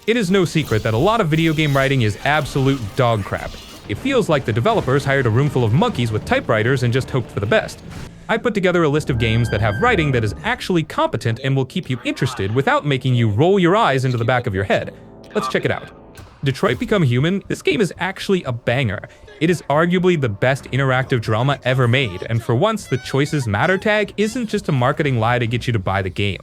It is no secret that a lot of video game writing is absolute dog crap. It feels like the developers hired a roomful of monkeys with typewriters and just hoped for the best. I put together a list of games that have writing that is actually competent and will keep you interested without making you roll your eyes into the back of your head. Let's check it out. Detroit Become Human, this game is actually a banger. It is arguably the best interactive drama ever made, and for once, the Choices Matter tag isn't just a marketing lie to get you to buy the game.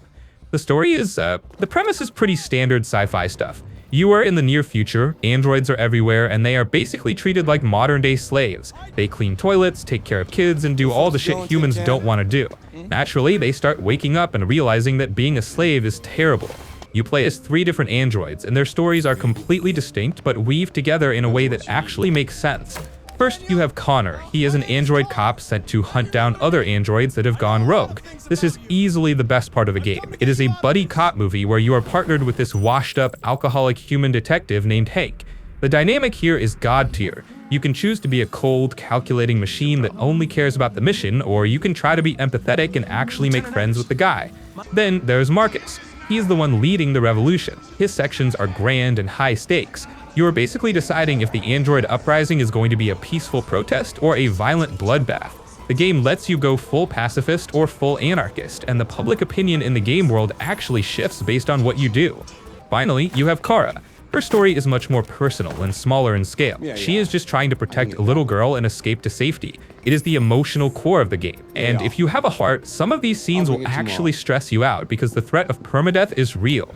The story is, the premise is pretty standard sci-fi stuff. You are in the near future, androids are everywhere, and they are basically treated like modern-day slaves. They clean toilets, take care of kids, and do all the shit humans don't want to do. Naturally, they start waking up and realizing that being a slave is terrible. You play as 3 different androids, and their stories are completely distinct but weave together in a way that actually makes sense. First, you have Connor. He is an android cop sent to hunt down other androids that have gone rogue. This is easily the best part of the game. It is a buddy cop movie where you are partnered with this washed-up, alcoholic human detective named Hank. The dynamic here is God tier. You can choose to be a cold, calculating machine that only cares about the mission, or you can try to be empathetic and actually make friends with the guy. Then there's Marcus. He is the one leading the revolution. His sections are grand and high stakes. You are basically deciding if the android uprising is going to be a peaceful protest or a violent bloodbath. The game lets you go full pacifist or full anarchist, and the public opinion in the game world actually shifts based on what you do. Finally, you have Kara. Her story is much more personal and smaller in scale. She is just trying to protect a little girl and escape to safety. It is the emotional core of the game, and if you have a heart, some of these scenes will actually stress you out because the threat of permadeath is real.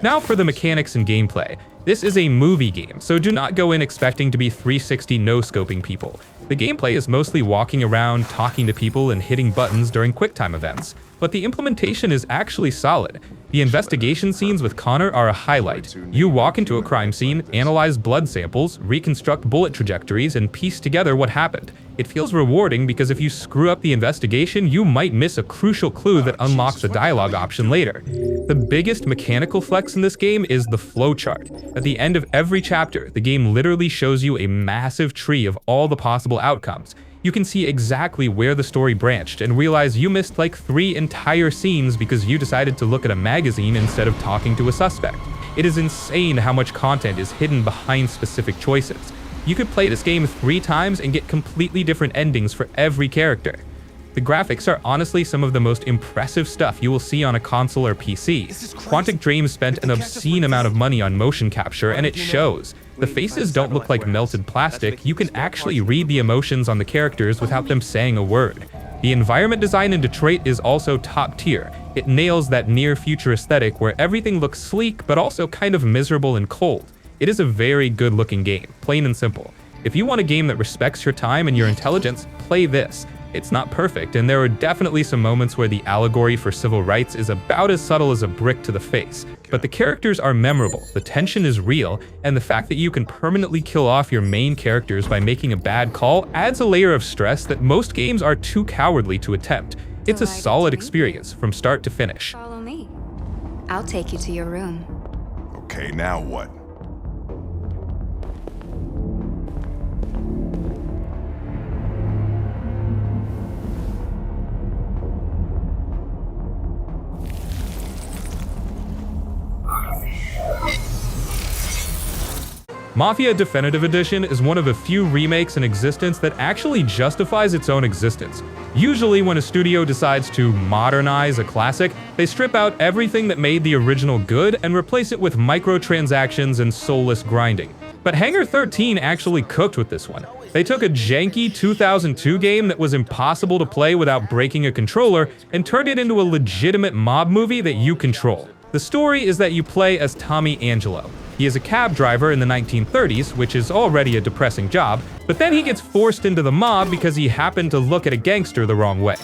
Now for the mechanics and gameplay. This is a movie game, so do not go in expecting to be 360 no-scoping people. The gameplay is mostly walking around, talking to people, and hitting buttons during QuickTime events. But the implementation is actually solid. The investigation scenes with Connor are a highlight. You walk into a crime scene, analyze blood samples, reconstruct bullet trajectories, and piece together what happened. It feels rewarding because if you screw up the investigation, you might miss a crucial clue that unlocks a dialogue option later. The biggest mechanical flex in this game is the flowchart. At the end of every chapter, the game literally shows you a massive tree of all the possible outcomes. You can see exactly where the story branched and realize you missed like 3 entire scenes because you decided to look at a magazine instead of talking to a suspect. It is insane how much content is hidden behind specific choices. You could play this game 3 times and get completely different endings for every character. The graphics are honestly some of the most impressive stuff you will see on a console or PC. Quantic Dream spent an obscene amount of money on motion capture, and it shows. The faces don't look like melted plastic. You can actually read the emotions on the characters without them saying a word. The environment design in Detroit is also top tier. It nails that near-future aesthetic where everything looks sleek but also kind of miserable and cold. It is a very good-looking game, plain and simple. If you want a game that respects your time and your intelligence, play this. It's not perfect, and there are definitely some moments where the allegory for civil rights is about as subtle as a brick to the face. But the characters are memorable, the tension is real, and the fact that you can permanently kill off your main characters by making a bad call adds a layer of stress that most games are too cowardly to attempt. It's a solid experience from start to finish. Follow me. I'll take you to your room. Okay, now what? Mafia Definitive Edition is one of a few remakes in existence that actually justifies its own existence. Usually when a studio decides to modernize a classic, they strip out everything that made the original good and replace it with microtransactions and soulless grinding. But Hangar 13 actually cooked with this one. They took a janky 2002 game that was impossible to play without breaking a controller and turned it into a legitimate mob movie that you control. The story is that you play as Tommy Angelo. He is a cab driver in the 1930s, which is already a depressing job, but then he gets forced into the mob because he happened to look at a gangster the wrong way.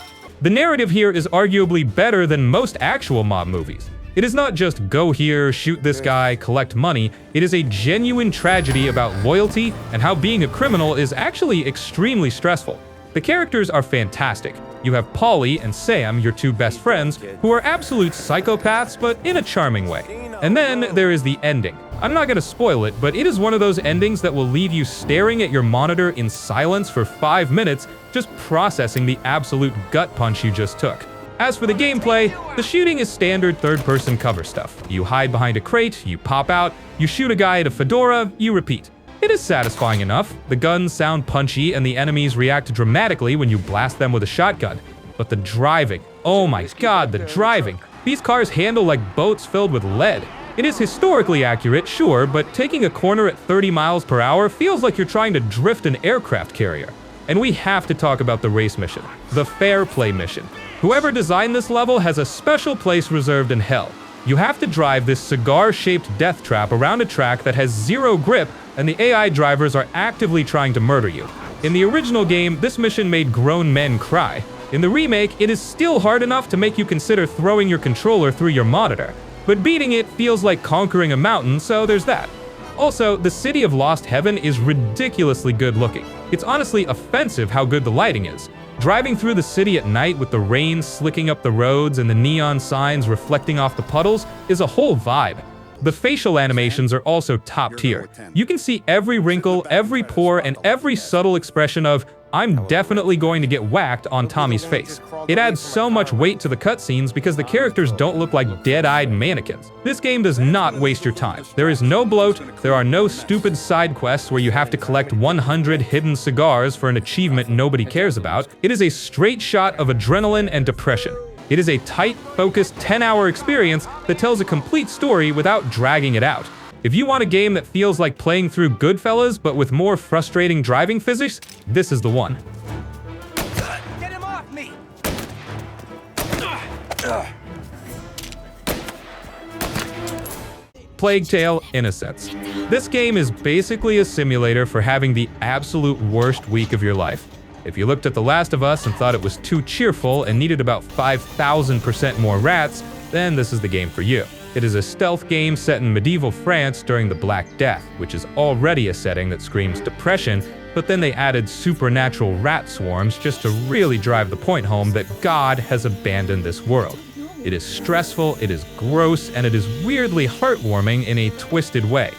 The narrative here is arguably better than most actual mob movies. It is not just go here, shoot this guy, collect money. It is a genuine tragedy about loyalty and how being a criminal is actually extremely stressful. The characters are fantastic. You have Polly and Sam, your 2 best friends, who are absolute psychopaths, but in a charming way. And then there is the ending. I'm not gonna spoil it, but it is one of those endings that will leave you staring at your monitor in silence for 5 minutes, just processing the absolute gut punch you just took. As for the gameplay, the shooting is standard third-person cover stuff. You hide behind a crate, you pop out, you shoot a guy at a fedora, you repeat. It is satisfying enough. The guns sound punchy and the enemies react dramatically when you blast them with a shotgun. But the driving, oh my god, the driving. These cars handle like boats filled with lead. It is historically accurate, sure, but taking a corner at 30 miles per hour feels like you're trying to drift an aircraft carrier. And we have to talk about the race mission, the fair play mission. Whoever designed this level has a special place reserved in hell. You have to drive this cigar-shaped death trap around a track that has zero grip, and the AI drivers are actively trying to murder you. In the original game, this mission made grown men cry. In the remake, it is still hard enough to make you consider throwing your controller through your monitor. But beating it feels like conquering a mountain, so there's that. Also, the city of Lost Heaven is ridiculously good looking. It's honestly offensive how good the lighting is. Driving through the city at night with the rain slicking up the roads and the neon signs reflecting off the puddles is a whole vibe. The facial animations are also top tier. You can see every wrinkle, every pore, and every subtle expression of, I'm definitely going to get whacked on Tommy's face. It adds so much weight to the cutscenes because the characters don't look like dead-eyed mannequins. This game does not waste your time. There is no bloat, there are no stupid side quests where you have to collect 100 hidden cigars for an achievement nobody cares about. It is a straight shot of adrenaline and depression. It is a tight, focused 10-hour experience that tells a complete story without dragging it out. If you want a game that feels like playing through Goodfellas but with more frustrating driving physics, this is the one. Get him off me! Plague Tale: Innocence. This game is basically a simulator for having the absolute worst week of your life. If you looked at The Last of Us and thought it was too cheerful and needed about 5,000% more rats, then this is the game for you. It is a stealth game set in medieval France during the Black Death, which is already a setting that screams depression, but then they added supernatural rat swarms just to really drive the point home that God has abandoned this world. It is stressful, it is gross, and it is weirdly heartwarming in a twisted way.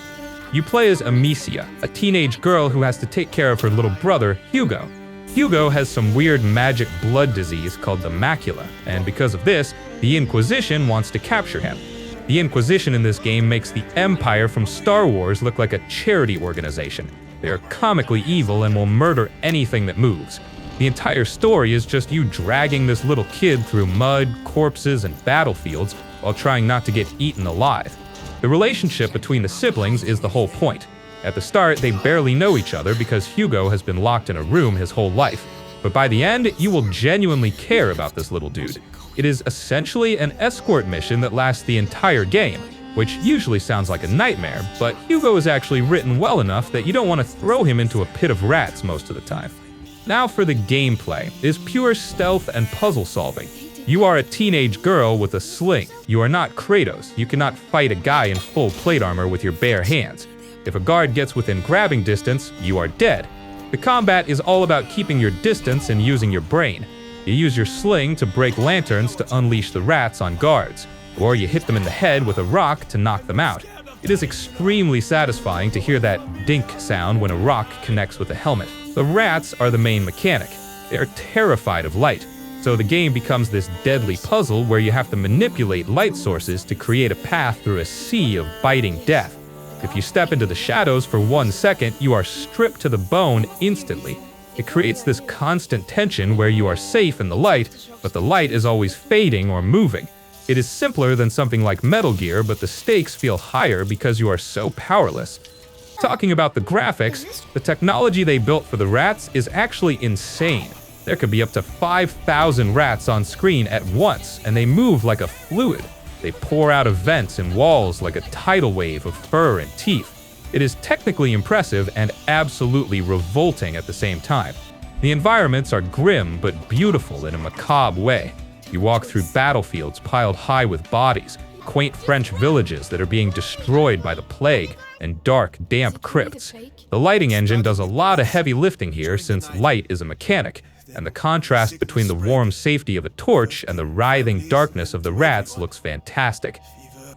You play as Amicia, a teenage girl who has to take care of her little brother, Hugo. Hugo has some weird magic blood disease called the macula, and because of this, the Inquisition wants to capture him. The Inquisition in this game makes the Empire from Star Wars look like a charity organization. They are comically evil and will murder anything that moves. The entire story is just you dragging this little kid through mud, corpses, and battlefields while trying not to get eaten alive. The relationship between the siblings is the whole point. At the start, they barely know each other because Hugo has been locked in a room his whole life. But by the end, you will genuinely care about this little dude. It is essentially an escort mission that lasts the entire game, which usually sounds like a nightmare, but Hugo is actually written well enough that you don't want to throw him into a pit of rats most of the time. Now for the gameplay. It is pure stealth and puzzle solving. You are a teenage girl with a sling. You are not Kratos. You cannot fight a guy in full plate armor with your bare hands. If a guard gets within grabbing distance, you are dead. The combat is all about keeping your distance and using your brain. You use your sling to break lanterns to unleash the rats on guards, or you hit them in the head with a rock to knock them out. It is extremely satisfying to hear that dink sound when a rock connects with a helmet. The rats are the main mechanic. They are terrified of light, so the game becomes this deadly puzzle where you have to manipulate light sources to create a path through a sea of biting death. If you step into the shadows for 1 second, you are stripped to the bone instantly. It creates this constant tension where you are safe in the light, but the light is always fading or moving. It is simpler than something like Metal Gear, but the stakes feel higher because you are so powerless. Talking about the graphics, the technology they built for the rats is actually insane. There could be up to 5,000 rats on screen at once, and they move like a fluid. They pour out of vents and walls like a tidal wave of fur and teeth. It is technically impressive and absolutely revolting at the same time. The environments are grim but beautiful in a macabre way. You walk through battlefields piled high with bodies, quaint French villages that are being destroyed by the plague, and dark, damp crypts. The lighting engine does a lot of heavy lifting here since light is a mechanic, and the contrast between the warm safety of a torch and the writhing darkness of the rats looks fantastic.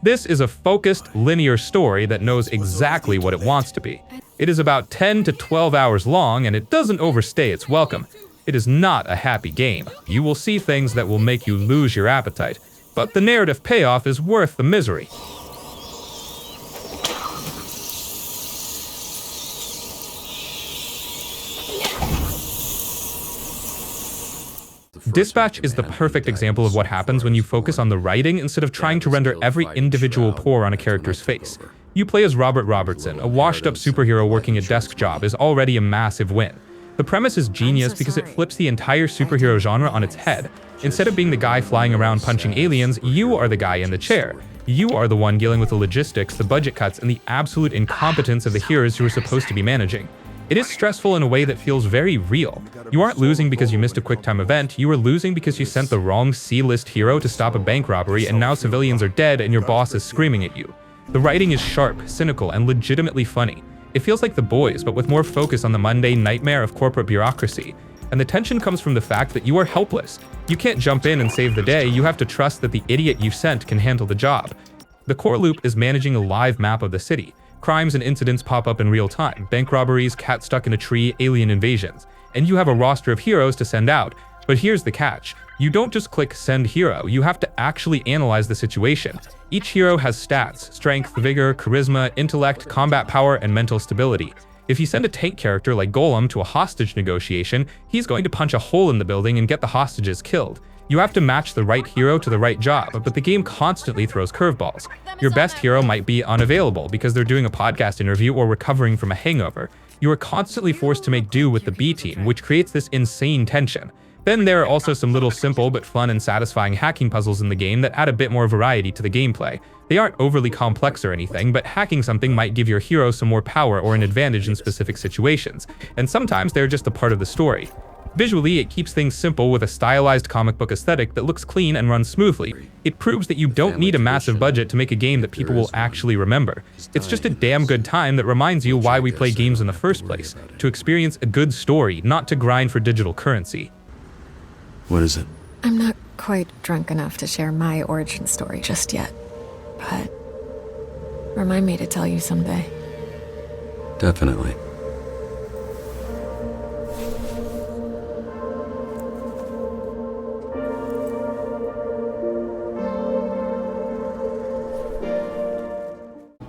This is a focused, linear story that knows exactly what it wants to be. It is about 10 to 12 hours long, and it doesn't overstay its welcome. It is not a happy game. You will see things that will make you lose your appetite, but the narrative payoff is worth the misery. Dispatch is the perfect example of what happens when you focus on the writing instead of trying to render every individual pore on a character's face. You play as Robert Robertson, a washed-up superhero working a desk job is already a massive win. The premise is genius because it flips the entire superhero genre on its head. Instead of being the guy flying around punching aliens, you are the guy in the chair. You are the one dealing with the logistics, the budget cuts, and the absolute incompetence of the heroes you are supposed to be managing. It is stressful in a way that feels very real. You aren't losing because you missed a quick-time event, you are losing because you sent the wrong C-list hero to stop a bank robbery and now civilians are dead and your boss is screaming at you. The writing is sharp, cynical, and legitimately funny. It feels like The Boys, but with more focus on the mundane nightmare of corporate bureaucracy. And the tension comes from the fact that you are helpless. You can't jump in and save the day, you have to trust that the idiot you sent can handle the job. The core loop is managing a live map of the city. Crimes and incidents pop up in real time, bank robberies, cat stuck in a tree, alien invasions, and you have a roster of heroes to send out. But here's the catch. You don't just click send hero, you have to actually analyze the situation. Each hero has stats, strength, vigor, charisma, intellect, combat power, and mental stability. If you send a tank character like Golem to a hostage negotiation, he's going to punch a hole in the building and get the hostages killed. You have to match the right hero to the right job, but the game constantly throws curveballs. Your best hero might be unavailable because they're doing a podcast interview or recovering from a hangover. You are constantly forced to make do with the B team, which creates this insane tension. Then there are also some little simple but fun and satisfying hacking puzzles in the game that add a bit more variety to the gameplay. They aren't overly complex or anything, but hacking something might give your hero some more power or an advantage in specific situations, and sometimes they're just a part of the story. Visually, it keeps things simple with a stylized comic book aesthetic that looks clean and runs smoothly. It proves that you don't need a massive budget to make a game that people will actually remember. It's just a damn good time that reminds you why we play games in the first place, to experience a good story, not to grind for digital currency. What is it? I'm not quite drunk enough to share my origin story just yet, but remind me to tell you someday. Definitely.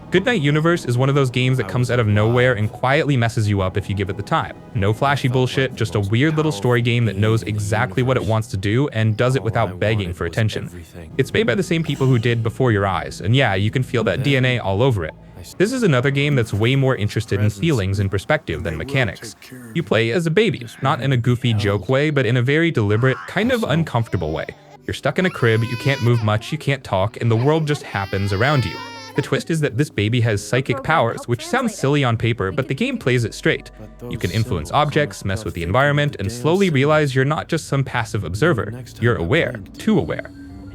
Goodnight Universe is one of those games that comes out of nowhere and quietly messes you up if you give it the time. No flashy bullshit, just a weird little story game that knows exactly what it wants to do and does it without begging for attention. It's made by the same people who did Before Your Eyes, and yeah, you can feel that DNA all over it. This is another game that's way more interested in feelings and perspective than mechanics. You play as a baby, not in a goofy joke way, but in a very deliberate, kind of uncomfortable way. You're stuck in a crib, you can't move much, you can't talk, and the world just happens around you. The twist is that this baby has psychic powers, which sounds silly on paper, but the game plays it straight. You can influence objects, mess with the environment, and slowly realize you're not just some passive observer. You're aware, too aware.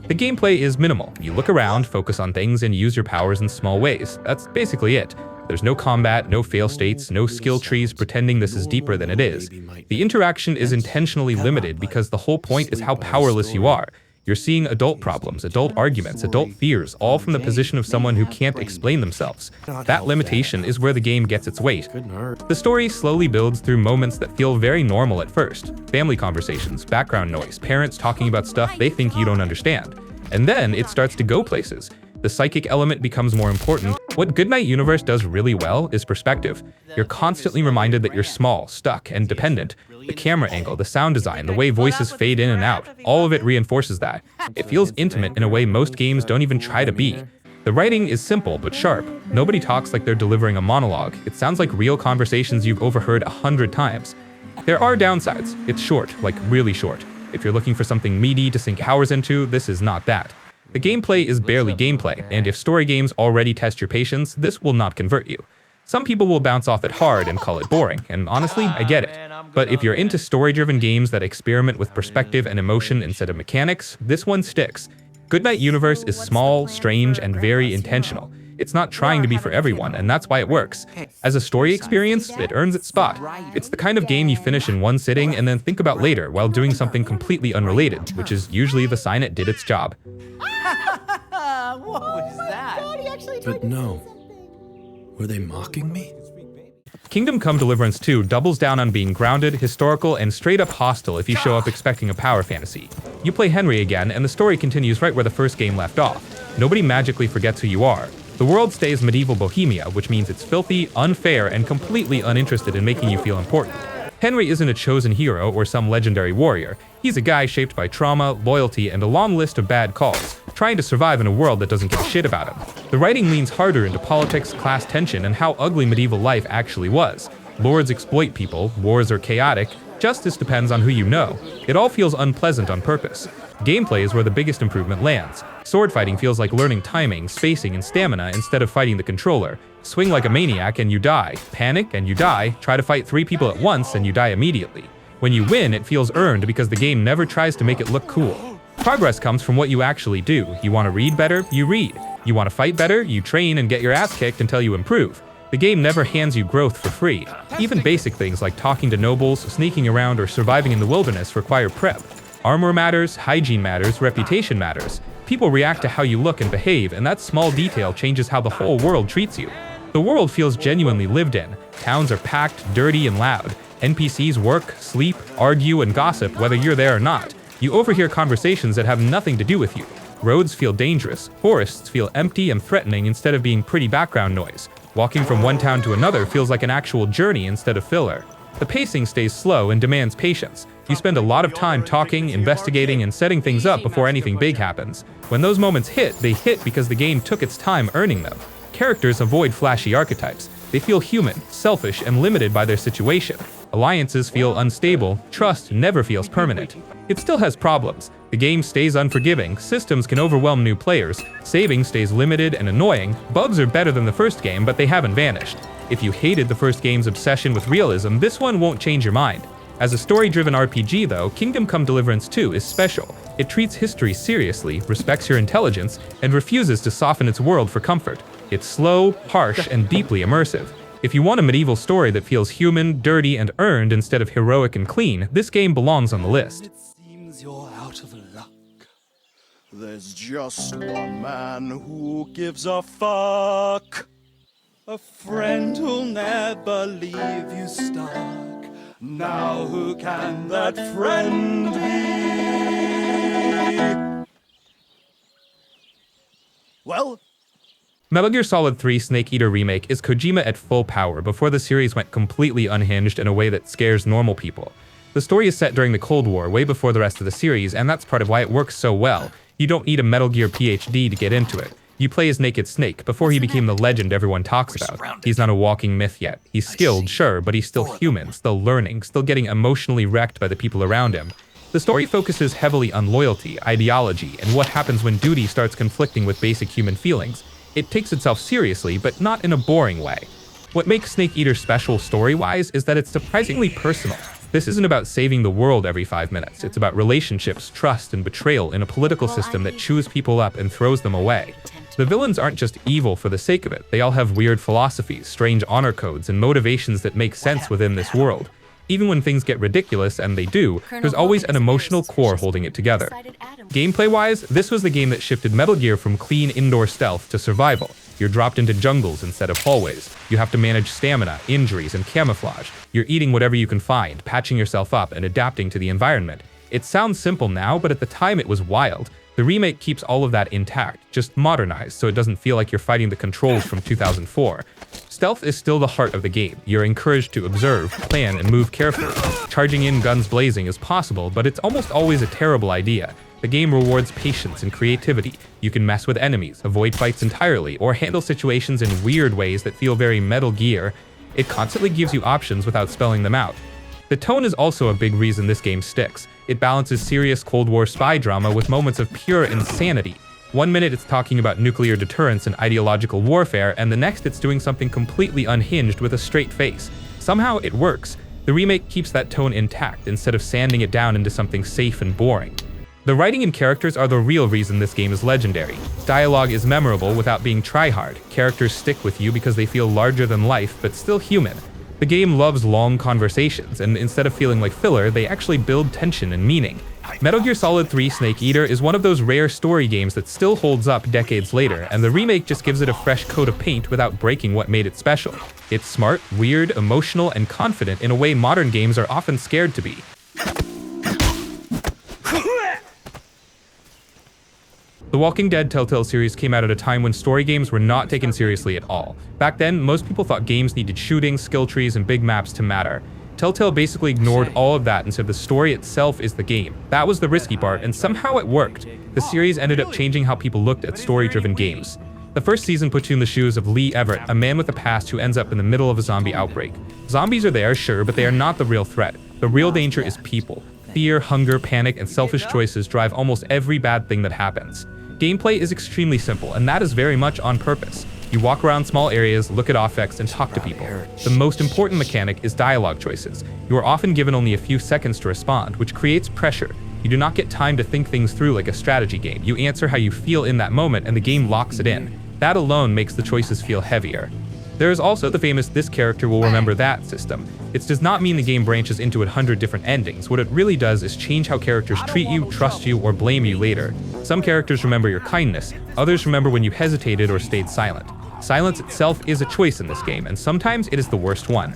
The gameplay is minimal. You look around, focus on things, and use your powers in small ways. That's basically it. There's no combat, no fail states, no skill trees pretending this is deeper than it is. The interaction is intentionally limited because the whole point is how powerless you are. You're seeing adult problems, adult arguments, adult fears, all from the position of someone who can't explain themselves. That limitation is where the game gets its weight. The story slowly builds through moments that feel very normal at first. Family conversations, background noise, parents talking about stuff they think you don't understand. And then it starts to go places. The psychic element becomes more important. What Goodnight Universe does really well is perspective. You're constantly reminded that you're small, stuck, and dependent. The camera angle, the sound design, the way voices fade in and out, all of it reinforces that. It feels intimate in a way most games don't even try to be. The writing is simple but sharp. Nobody talks like they're delivering a monologue. It sounds like real conversations you've overheard 100 times. There are downsides. It's short, like really short. If you're looking for something meaty to sink hours into, this is not that. The gameplay is barely gameplay, and if story games already test your patience, this will not convert you. Some people will bounce off it hard and call it boring, and honestly, I get it. But if you're into story-driven games that experiment with perspective and emotion instead of mechanics, this one sticks. Goodnight Universe is small, strange, and very intentional. It's not trying to be for everyone, and that's why it works. As a story experience, it earns its spot. It's the kind of game you finish in one sitting and then think about later while doing something completely unrelated, which is usually the sign it did its job. What was that? But no. Were they mocking me? Kingdom Come Deliverance 2 doubles down on being grounded, historical, and straight-up hostile if you show up expecting a power fantasy. You play Henry again, and the story continues right where the first game left off. Nobody magically forgets who you are. The world stays medieval Bohemia, which means it's filthy, unfair, and completely uninterested in making you feel important. Henry isn't a chosen hero or some legendary warrior. He's a guy shaped by trauma, loyalty, and a long list of bad calls, trying to survive in a world that doesn't give a shit about him. The writing leans harder into politics, class tension, and how ugly medieval life actually was. Lords exploit people, wars are chaotic, justice depends on who you know. It all feels unpleasant on purpose. Gameplay is where the biggest improvement lands. Sword fighting feels like learning timing, spacing, and stamina instead of fighting the controller. Swing like a maniac and you die. Panic and you die. Try to fight 3 people at once and you die immediately. When you win, it feels earned because the game never tries to make it look cool. Progress comes from what you actually do. You want to read better? You read. You want to fight better? You train and get your ass kicked until you improve. The game never hands you growth for free. Even basic things like talking to nobles, sneaking around, or surviving in the wilderness require prep. Armor matters, hygiene matters, reputation matters. People react to how you look and behave, and that small detail changes how the whole world treats you. The world feels genuinely lived in. Towns are packed, dirty, and loud. NPCs work, sleep, argue, and gossip whether you're there or not. You overhear conversations that have nothing to do with you. Roads feel dangerous. Forests feel empty and threatening instead of being pretty background noise. Walking from one town to another feels like an actual journey instead of filler. The pacing stays slow and demands patience. You spend a lot of time talking, investigating, and setting things up before anything big happens. When those moments hit, they hit because the game took its time earning them. Characters avoid flashy archetypes. They feel human, selfish, and limited by their situation. Alliances feel unstable. Trust never feels permanent. It still has problems. The game stays unforgiving. Systems can overwhelm new players. Saving stays limited and annoying. Bugs are better than the first game, but they haven't vanished. If you hated the first game's obsession with realism, this one won't change your mind. As a story-driven RPG, though, Kingdom Come Deliverance 2 is special. It treats history seriously, respects your intelligence, and refuses to soften its world for comfort. It's slow, harsh, and deeply immersive. If you want a medieval story that feels human, dirty, and earned instead of heroic and clean, this game belongs on the list. It seems you're out of luck. There's just one man who gives a fuck. A friend who'll never leave you stuck. Now who can that friend be? Well, Metal Gear Solid 3 Snake Eater Remake is Kojima at full power before the series went completely unhinged in a way that scares normal people. The story is set during the Cold War, way before the rest of the series, and that's part of why it works so well. You don't need a Metal Gear PhD to get into it. You play as Naked Snake before he became the legend everyone talks about. He's not a walking myth yet. He's skilled, sure, but he's still human, still learning, still getting emotionally wrecked by the people around him. The story focuses heavily on loyalty, ideology, and what happens when duty starts conflicting with basic human feelings. It takes itself seriously, but not in a boring way. What makes Snake Eater special story-wise is that it's surprisingly personal. This isn't about saving the world every 5 minutes. It's about relationships, trust, and betrayal in a political system that chews people up and throws them away. The villains aren't just evil for the sake of it. They all have weird philosophies, strange honor codes, and motivations that make sense within this world. Even when things get ridiculous, and they do, there's always an emotional core holding it together. Gameplay-wise, this was the game that shifted Metal Gear from clean indoor stealth to survival. You're dropped into jungles instead of hallways. You have to manage stamina, injuries, and camouflage. You're eating whatever you can find, patching yourself up, and adapting to the environment. It sounds simple now, but at the time it was wild. The remake keeps all of that intact, just modernized so it doesn't feel like you're fighting the controls from 2004. Stealth is still the heart of the game. You're encouraged to observe, plan, and move carefully. Charging in guns blazing is possible, but it's almost always a terrible idea. The game rewards patience and creativity. You can mess with enemies, avoid fights entirely, or handle situations in weird ways that feel very Metal Gear. It constantly gives you options without spelling them out. The tone is also a big reason this game sticks. It balances serious Cold War spy drama with moments of pure insanity. 1 minute it's talking about nuclear deterrence and ideological warfare, and the next it's doing something completely unhinged with a straight face. Somehow it works. The remake keeps that tone intact instead of sanding it down into something safe and boring. The writing and characters are the real reason this game is legendary. Dialogue is memorable without being try-hard. Characters stick with you because they feel larger than life, but still human. The game loves long conversations, and instead of feeling like filler, they actually build tension and meaning. Metal Gear Solid 3 Snake Eater is one of those rare story games that still holds up decades later, and the remake just gives it a fresh coat of paint without breaking what made it special. It's smart, weird, emotional, and confident in a way modern games are often scared to be. The Walking Dead Telltale series came out at a time when story games were not taken seriously at all. Back then, most people thought games needed shooting, skill trees, and big maps to matter. Telltale basically ignored all of that and said the story itself is the game. That was the risky part, and somehow it worked. The series ended up changing how people looked at story-driven games. The first season puts you in the shoes of Lee Everett, a man with a past who ends up in the middle of a zombie outbreak. Zombies are there, sure, but they are not the real threat. The real danger is people. Fear, hunger, panic, and selfish choices drive almost every bad thing that happens. Gameplay is extremely simple, and that is very much on purpose. You walk around small areas, look at objects, and talk to people. The most important mechanic is dialogue choices. You are often given only a few seconds to respond, which creates pressure. You do not get time to think things through like a strategy game. You answer how you feel in that moment, and the game locks it in. That alone makes the choices feel heavier. There is also the famous "this character will remember that" system. It does not mean the game branches into 100 different endings. What it really does is change how characters treat you, trust you, or blame you later. Some characters remember your kindness, others remember when you hesitated or stayed silent. Silence itself is a choice in this game, and sometimes it is the worst one.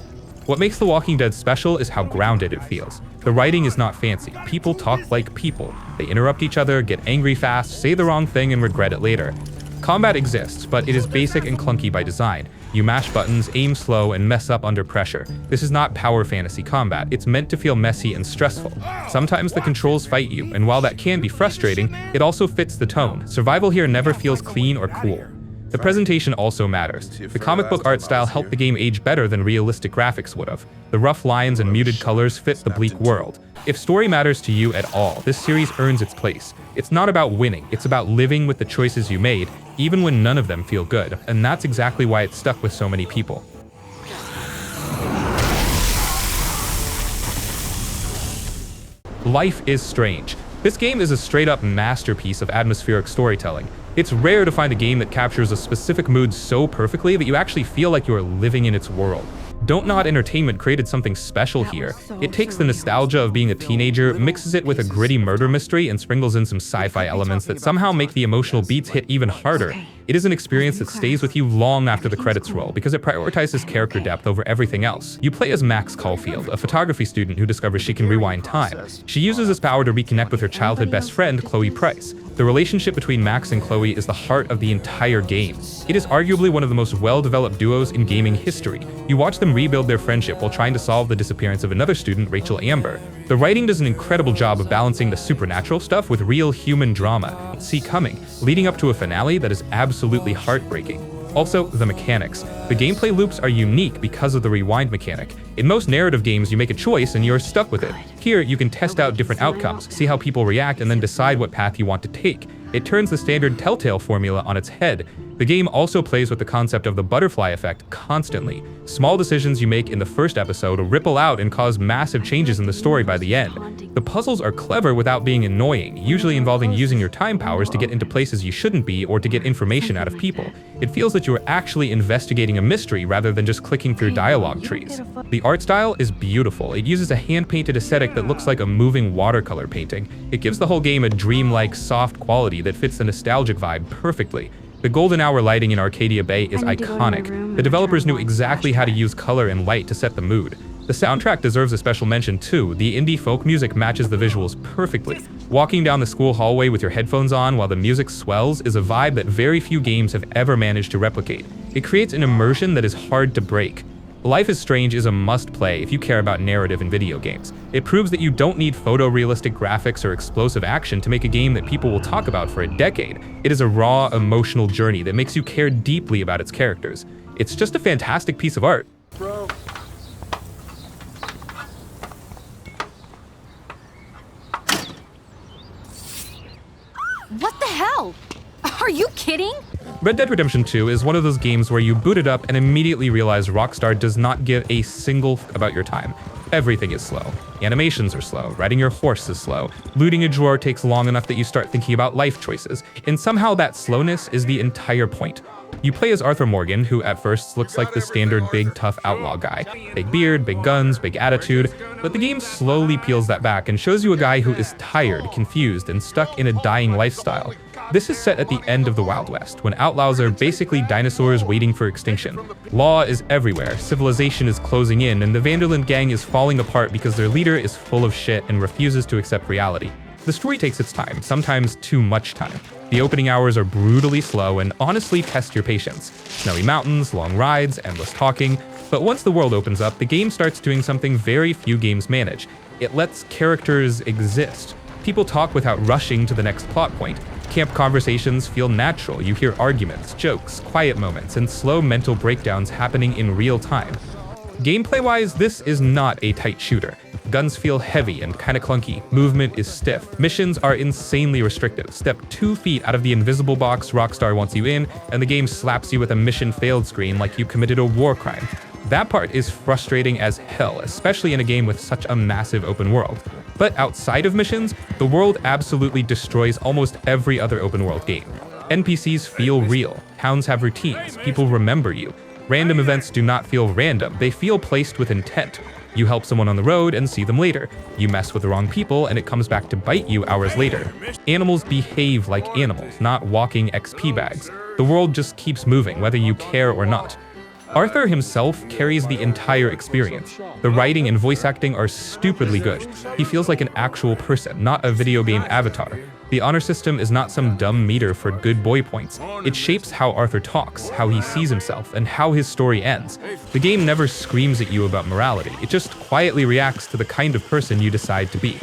What makes The Walking Dead special is how grounded it feels. The writing is not fancy. People talk like people. They interrupt each other, get angry fast, say the wrong thing, and regret it later. Combat exists, but it is basic and clunky by design. You mash buttons, aim slow, and mess up under pressure. This is not power fantasy combat. It's meant to feel messy and stressful. Sometimes the controls fight you, and while that can be frustrating, it also fits the tone. Survival here never feels clean or cool. The presentation also matters. The comic book art style helped the game age better than realistic graphics would have. The rough lines and muted colors fit the bleak world. If story matters to you at all, this series earns its place. It's not about winning, it's about living with the choices you made, even when none of them feel good, and that's exactly why it's stuck with so many people. Life is Strange. This game is a straight-up masterpiece of atmospheric storytelling. It's rare to find a game that captures a specific mood so perfectly that you actually feel like you are living in its world. Don't Nod Entertainment created something special here. It takes the nostalgia of being a teenager, mixes it with a gritty murder mystery, and sprinkles in some sci-fi elements that somehow make the emotional beats hit even harder. It is an experience that stays with you long after the credits roll because it prioritizes character depth over everything else. You play as Max Caulfield, a photography student who discovers she can rewind time. She uses this power to reconnect with her childhood best friend, Chloe Price. The relationship between Max and Chloe is the heart of the entire game. It is arguably one of the most well-developed duos in gaming history. You watch them rebuild their friendship while trying to solve the disappearance of another student, Rachel Amber. The writing does an incredible job of balancing the supernatural stuff with real human drama, see coming, leading up to a finale that is absolutely heartbreaking. Also, the mechanics. The gameplay loops are unique because of the rewind mechanic. In most narrative games, you make a choice and you're stuck with it. Here, you can test out different outcomes, see how people react, and then decide what path you want to take. It turns the standard Telltale formula on its head. The game also plays with the concept of the butterfly effect constantly. Small decisions you make in the first episode ripple out and cause massive changes in the story by the end. The puzzles are clever without being annoying, usually involving using your time powers to get into places you shouldn't be or to get information out of people. It feels that you are actually investigating a mystery rather than just clicking through dialogue trees. The art style is beautiful. It uses a hand-painted aesthetic that looks like a moving watercolor painting. It gives the whole game a dreamlike, soft quality that fits the nostalgic vibe perfectly. The golden hour lighting in Arcadia Bay is iconic. The developers knew exactly how to use color and light to set the mood. The soundtrack deserves a special mention too. The indie folk music matches the visuals perfectly. Walking down the school hallway with your headphones on while the music swells is a vibe that very few games have ever managed to replicate. It creates an immersion that is hard to break. Life is Strange is a must-play if you care about narrative in video games. It proves that you don't need photorealistic graphics or explosive action to make a game that people will talk about for a decade. It is a raw, emotional journey that makes you care deeply about its characters. It's just a fantastic piece of art. Bro. What the hell? Are you kidding? Red Dead Redemption 2 is one of those games where you boot it up and immediately realize Rockstar does not give a single f about your time. Everything is slow. Animations are slow, riding your horse is slow, looting a drawer takes long enough that you start thinking about life choices, and somehow that slowness is the entire point. You play as Arthur Morgan, who at first looks like the standard big tough outlaw guy. Big beard, big guns, big attitude, but the game slowly peels that back and shows you a guy who is tired, confused, and stuck in a dying lifestyle. This is set at the end of the Wild West, when outlaws are basically dinosaurs waiting for extinction. Law is everywhere, civilization is closing in, and the Vanderland gang is falling apart because their leader is full of shit and refuses to accept reality. The story takes its time, sometimes too much time. The opening hours are brutally slow and honestly test your patience. Snowy mountains, long rides, endless talking. But once the world opens up, the game starts doing something very few games manage. It lets characters exist. People talk without rushing to the next plot point. Camp conversations feel natural. You hear arguments, jokes, quiet moments, and slow mental breakdowns happening in real time. Gameplay-wise, this is not a tight shooter. Guns feel heavy and kinda clunky, movement is stiff, missions are insanely restrictive. Step 2 feet out of the invisible box Rockstar wants you in, and the game slaps you with a mission failed screen like you committed a war crime. That part is frustrating as hell, especially in a game with such a massive open world. But outside of missions, the world absolutely destroys almost every other open world game. NPCs feel real, towns have routines, people remember you. Random events do not feel random, they feel placed with intent. You help someone on the road and see them later. You mess with the wrong people and it comes back to bite you hours later. Animals behave like animals, not walking XP bags. The world just keeps moving, whether you care or not. Arthur himself carries the entire experience. The writing and voice acting are stupidly good. He feels like an actual person, not a video game avatar. The honor system is not some dumb meter for good boy points. It shapes how Arthur talks, how he sees himself, and how his story ends. The game never screams at you about morality. It just quietly reacts to the kind of person you decide to be.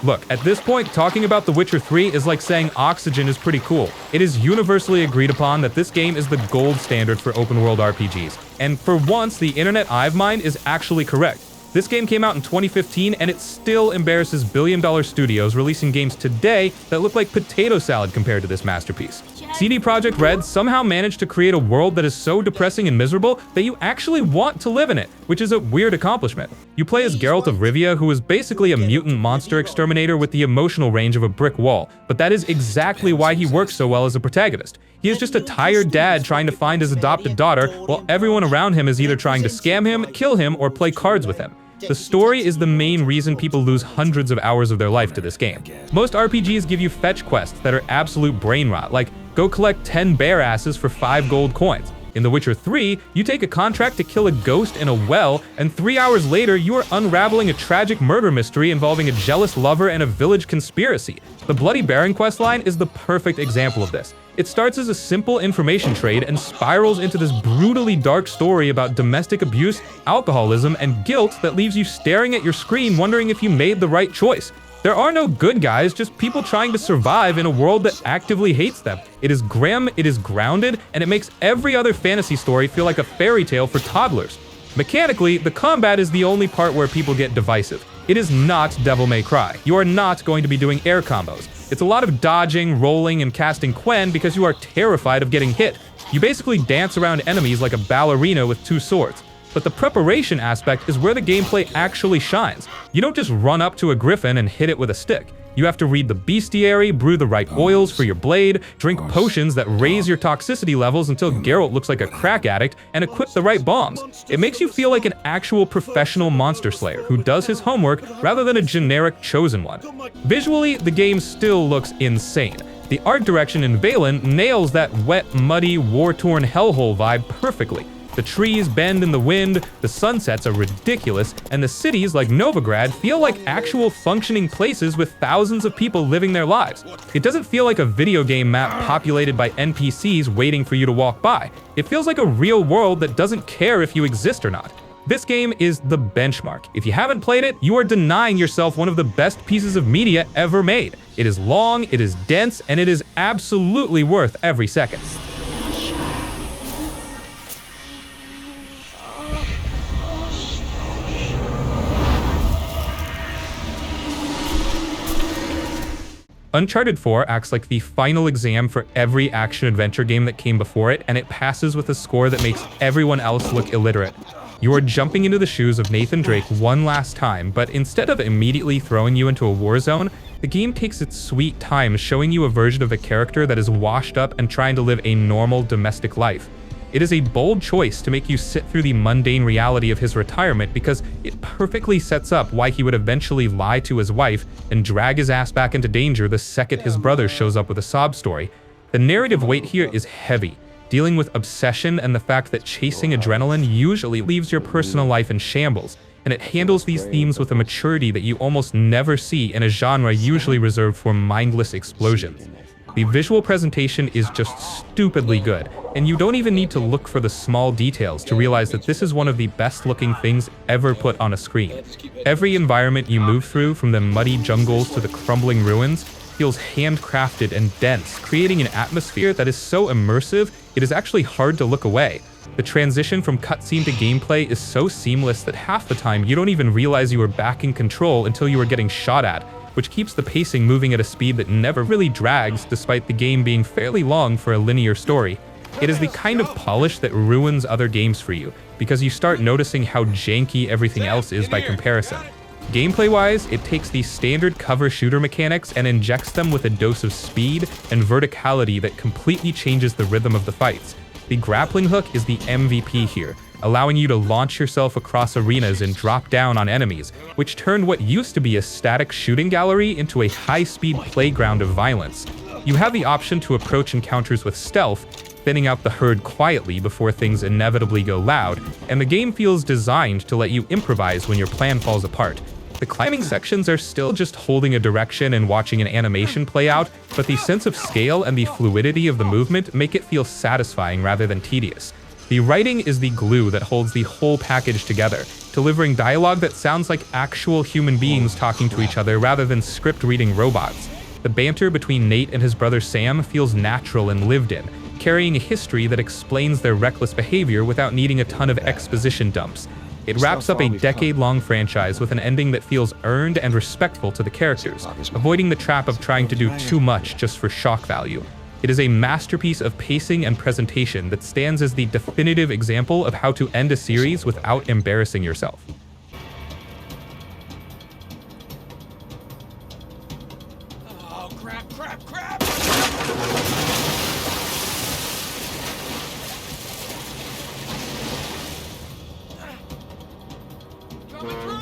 Look, at this point, talking about The Witcher 3 is like saying Oxygen is pretty cool. It is universally agreed upon that this game is the gold standard for open-world RPGs. And for once, the internet hive mind is actually correct. This game came out in 2015, and it still embarrasses billion-dollar studios releasing games today that look like potato salad compared to this masterpiece. CD Projekt Red somehow managed to create a world that is so depressing and miserable that you actually want to live in it, which is a weird accomplishment. You play as Geralt of Rivia, who is basically a mutant monster exterminator with the emotional range of a brick wall, but that is exactly why he works so well as a protagonist. He is just a tired dad trying to find his adopted daughter, while everyone around him is either trying to scam him, kill him, or play cards with him. The story is the main reason people lose hundreds of hours of their life to this game. Most RPGs give you fetch quests that are absolute brain rot, like go collect 10 bear asses for 5 gold coins. In The Witcher 3, you take a contract to kill a ghost in a well, and 3 hours later, you are unraveling a tragic murder mystery involving a jealous lover and a village conspiracy. The Bloody Baron questline is the perfect example of this. It starts as a simple information trade and spirals into this brutally dark story about domestic abuse, alcoholism, and guilt that leaves you staring at your screen wondering if you made the right choice. There are no good guys, just people trying to survive in a world that actively hates them. It is grim, it is grounded, and it makes every other fantasy story feel like a fairy tale for toddlers. Mechanically, the combat is the only part where people get divisive. It is not Devil May Cry. You are not going to be doing air combos. It's a lot of dodging, rolling, and casting Quen because you are terrified of getting hit. You basically dance around enemies like a ballerina with 2 swords. But the preparation aspect is where the gameplay actually shines. You don't just run up to a griffin and hit it with a stick. You have to read the bestiary, brew the right oils for your blade, drink potions that raise your toxicity levels until Geralt looks like a crack addict, and equip the right bombs. It makes you feel like an actual professional monster slayer who does his homework rather than a generic chosen one. Visually, the game still looks insane. The art direction in Valen nails that wet, muddy, war-torn hellhole vibe perfectly. The trees bend in the wind, the sunsets are ridiculous, and the cities like Novigrad feel like actual functioning places with thousands of people living their lives. It doesn't feel like a video game map populated by NPCs waiting for you to walk by. It feels like a real world that doesn't care if you exist or not. This game is the benchmark. If you haven't played it, you are denying yourself one of the best pieces of media ever made. It is long, it is dense, and it is absolutely worth every second. Uncharted 4 acts like the final exam for every action-adventure game that came before it, and it passes with a score that makes everyone else look illiterate. You are jumping into the shoes of Nathan Drake one last time, but instead of immediately throwing you into a war zone, the game takes its sweet time showing you a version of a character that is washed up and trying to live a normal domestic life. It is a bold choice to make you sit through the mundane reality of his retirement because it perfectly sets up why he would eventually lie to his wife and drag his ass back into danger the second his brother shows up with a sob story. The narrative weight here is heavy, dealing with obsession and the fact that chasing adrenaline usually leaves your personal life in shambles, and it handles these themes with a maturity that you almost never see in a genre usually reserved for mindless explosions. The visual presentation is just stupidly good, and you don't even need to look for the small details to realize that this is one of the best looking things ever put on a screen. Every environment you move through, from the muddy jungles to the crumbling ruins, feels handcrafted and dense, creating an atmosphere that is so immersive it is actually hard to look away. The transition from cutscene to gameplay is so seamless that half the time you don't even realize you are back in control until you are getting shot at, which keeps the pacing moving at a speed that never really drags despite the game being fairly long for a linear story. It is the kind of polish that ruins other games for you, because you start noticing how janky everything else is by comparison. Gameplay-wise, it takes these standard cover shooter mechanics and injects them with a dose of speed and verticality that completely changes the rhythm of the fights. The grappling hook is the MVP here, allowing you to launch yourself across arenas and drop down on enemies, which turned what used to be a static shooting gallery into a high-speed playground of violence. You have the option to approach encounters with stealth, thinning out the herd quietly before things inevitably go loud, and the game feels designed to let you improvise when your plan falls apart. The climbing sections are still just holding a direction and watching an animation play out, but the sense of scale and the fluidity of the movement make it feel satisfying rather than tedious. The writing is the glue that holds the whole package together, delivering dialogue that sounds like actual human beings talking to each other rather than script-reading robots. The banter between Nate and his brother Sam feels natural and lived in, carrying a history that explains their reckless behavior without needing a ton of exposition dumps. It wraps up a decade-long franchise with an ending that feels earned and respectful to the characters, avoiding the trap of trying to do too much just for shock value. It is a masterpiece of pacing and presentation that stands as the definitive example of how to end a series without embarrassing yourself. Oh, crap, crap, crap! Coming through!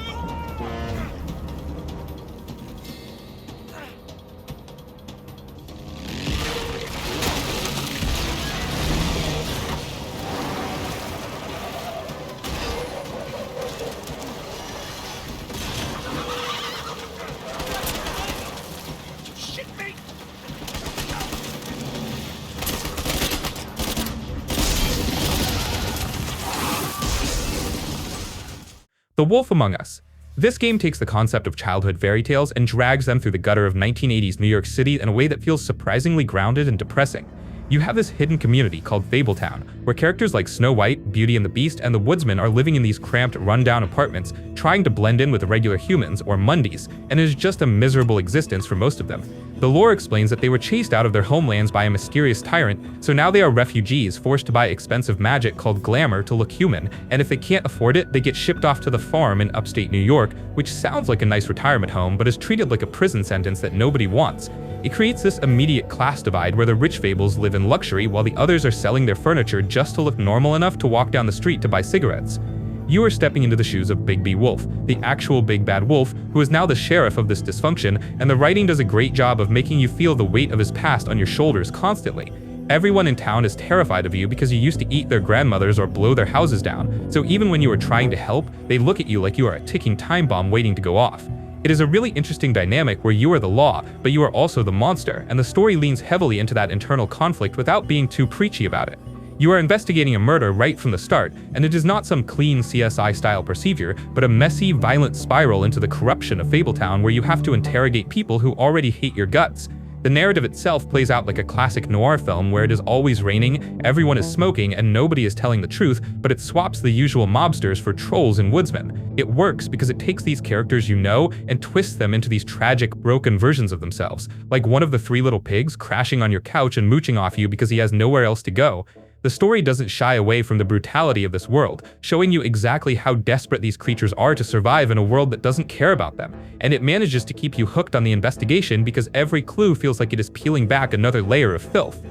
The Wolf Among Us. This game takes the concept of childhood fairy tales and drags them through the gutter of 1980s New York City in a way that feels surprisingly grounded and depressing. You have this hidden community called Fabletown, where characters like Snow White, Beauty and the Beast, and the Woodsman are living in these cramped, run-down apartments, trying to blend in with regular humans, or Mundies, and it is just a miserable existence for most of them. The lore explains that they were chased out of their homelands by a mysterious tyrant, so now they are refugees forced to buy expensive magic called glamour to look human, and if they can't afford it, they get shipped off to the farm in upstate New York, which sounds like a nice retirement home, but is treated like a prison sentence that nobody wants. It creates this immediate class divide where the rich fables live in luxury while the others are selling their furniture just to look normal enough to walk down the street to buy cigarettes. You are stepping into the shoes of Big B Wolf, the actual big bad wolf, who is now the sheriff of this dysfunction, and the writing does a great job of making you feel the weight of his past on your shoulders constantly. Everyone in town is terrified of you because you used to eat their grandmothers or blow their houses down, so even when you are trying to help, they look at you like you are a ticking time bomb waiting to go off. It is a really interesting dynamic where you are the law, but you are also the monster, and the story leans heavily into that internal conflict without being too preachy about it. You are investigating a murder right from the start, and it is not some clean CSI-style procedure, but a messy, violent spiral into the corruption of Fabletown where you have to interrogate people who already hate your guts. The narrative itself plays out like a classic noir film where it is always raining, everyone is smoking, and nobody is telling the truth, but it swaps the usual mobsters for trolls and woodsmen. It works because it takes these characters you know and twists them into these tragic, broken versions of themselves, like one of the three little pigs crashing on your couch and mooching off you because he has nowhere else to go. The story doesn't shy away from the brutality of this world, showing you exactly how desperate these creatures are to survive in a world that doesn't care about them, and it manages to keep you hooked on the investigation because every clue feels like it is peeling back another layer of filth.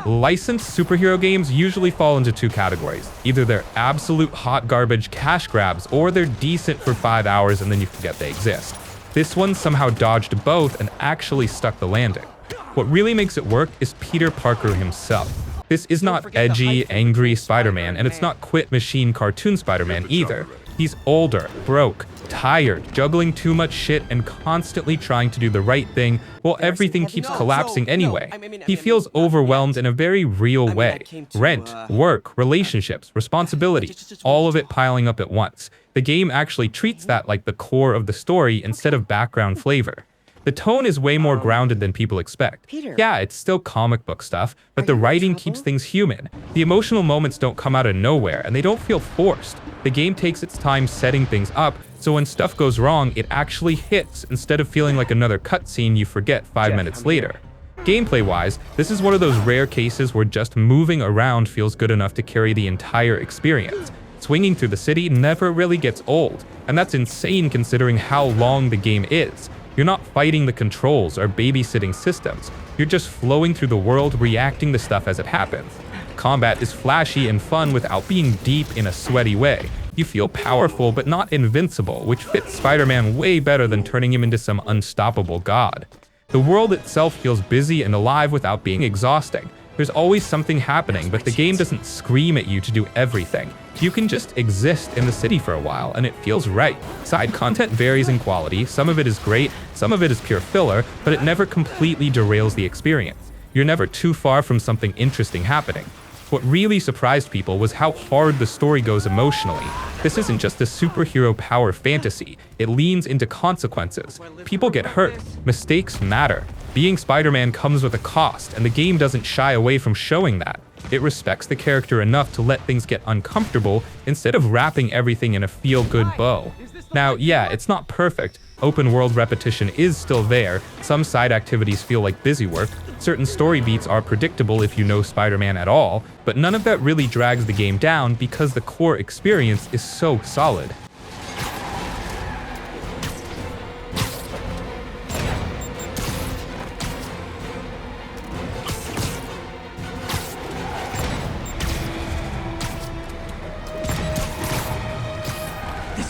Licensed superhero games usually fall into two categories. Either they're absolute hot garbage cash grabs, or they're decent for 5 hours and then you forget they exist. This one somehow dodged both and actually stuck the landing. What really makes it work is Peter Parker himself. This is not edgy, angry Spider-Man, and it's not quit machine cartoon Spider-Man either. He's older, broke, tired, juggling too much shit and constantly trying to do the right thing while everything keeps collapsing anyway. He feels overwhelmed in a very real way. Rent, work, relationships, responsibility, all of it piling up at once. The game actually treats that like the core of the story instead of background flavor. The tone is way more grounded than people expect. Yeah, it's still comic book stuff, but the writing keeps things human. The emotional moments don't come out of nowhere, and they don't feel forced. The game takes its time setting things up, so when stuff goes wrong, it actually hits instead of feeling like another cutscene you forget 5 minutes later. Gameplay-wise, this is one of those rare cases where just moving around feels good enough to carry the entire experience. Swinging through the city never really gets old, and that's insane considering how long the game is. You're not fighting the controls or babysitting systems. You're just flowing through the world, reacting to stuff as it happens. Combat is flashy and fun without being deep in a sweaty way. You feel powerful but not invincible, which fits Spider-Man way better than turning him into some unstoppable god. The world itself feels busy and alive without being exhausting. There's always something happening, but the game doesn't scream at you to do everything. You can just exist in the city for a while, and it feels right. Side content varies in quality, some of it is great, some of it is pure filler, but it never completely derails the experience. You're never too far from something interesting happening. What really surprised people was how hard the story goes emotionally. This isn't just a superhero power fantasy, it leans into consequences. People get hurt, mistakes matter. Being Spider-Man comes with a cost, and the game doesn't shy away from showing that. It respects the character enough to let things get uncomfortable instead of wrapping everything in a feel-good bow. Now, yeah, it's not perfect. Open world repetition is still there, some side activities feel like busy work, certain story beats are predictable if you know Spider-Man at all, but none of that really drags the game down because the core experience is so solid.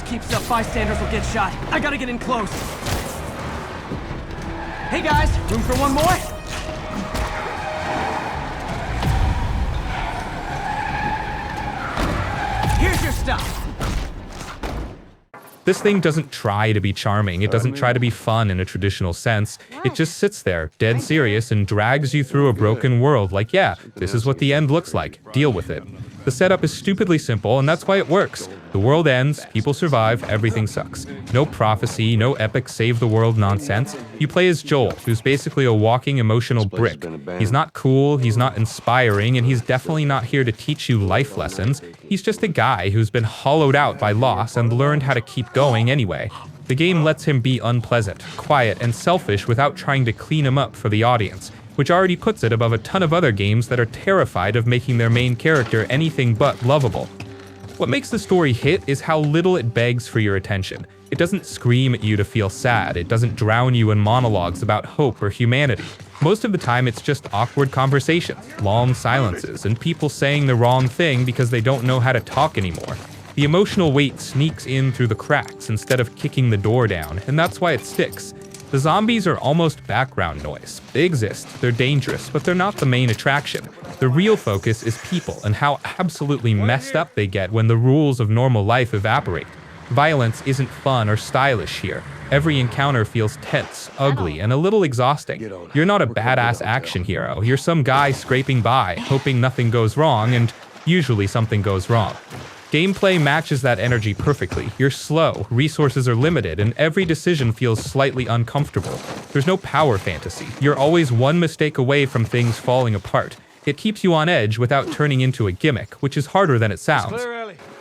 Keeps up, bystanders will get shot. I gotta get in close. Hey guys, room for one more? Here's your stuff. This thing doesn't try to be charming, it doesn't try to be fun in a traditional sense, it just sits there, dead serious, and drags you through a broken world like, yeah, this is what the end looks like, deal with it. The setup is stupidly simple, and that's why it works. The world ends, people survive, everything sucks. No prophecy, no epic save-the-world nonsense. You play as Joel, who's basically a walking emotional brick. He's not cool, he's not inspiring, and he's definitely not here to teach you life lessons. He's just a guy who's been hollowed out by loss and learned how to keep going anyway. The game lets him be unpleasant, quiet, and selfish without trying to clean him up for the audience, which already puts it above a ton of other games that are terrified of making their main character anything but lovable. What makes the story hit is how little it begs for your attention. It doesn't scream at you to feel sad, it doesn't drown you in monologues about hope or humanity. Most of the time it's just awkward conversations, long silences, and people saying the wrong thing because they don't know how to talk anymore. The emotional weight sneaks in through the cracks instead of kicking the door down, and that's why it sticks. The zombies are almost background noise. They exist, they're dangerous, but they're not the main attraction. The real focus is people and how absolutely messed up they get when the rules of normal life evaporate. Violence isn't fun or stylish here. Every encounter feels tense, ugly, and a little exhausting. You're not a badass action hero. You're some guy scraping by, hoping nothing goes wrong, and usually something goes wrong. Gameplay matches that energy perfectly. You're slow, resources are limited, and every decision feels slightly uncomfortable. There's no power fantasy. You're always one mistake away from things falling apart. It keeps you on edge without turning into a gimmick, which is harder than it sounds.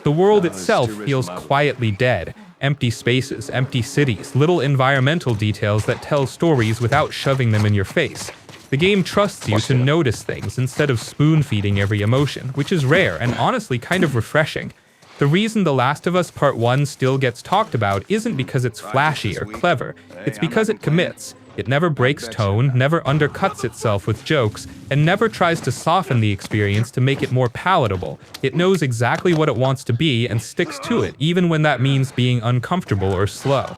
The world itself feels quietly dead. Empty spaces, empty cities, little environmental details that tell stories without shoving them in your face. The game trusts you to notice things instead of spoon-feeding every emotion, which is rare and honestly kind of refreshing. The reason The Last of Us Part 1 still gets talked about isn't because it's flashy or clever, it's because it commits. It never breaks tone, never undercuts itself with jokes, and never tries to soften the experience to make it more palatable. It knows exactly what it wants to be and sticks to it, even when that means being uncomfortable or slow.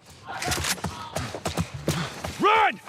Run!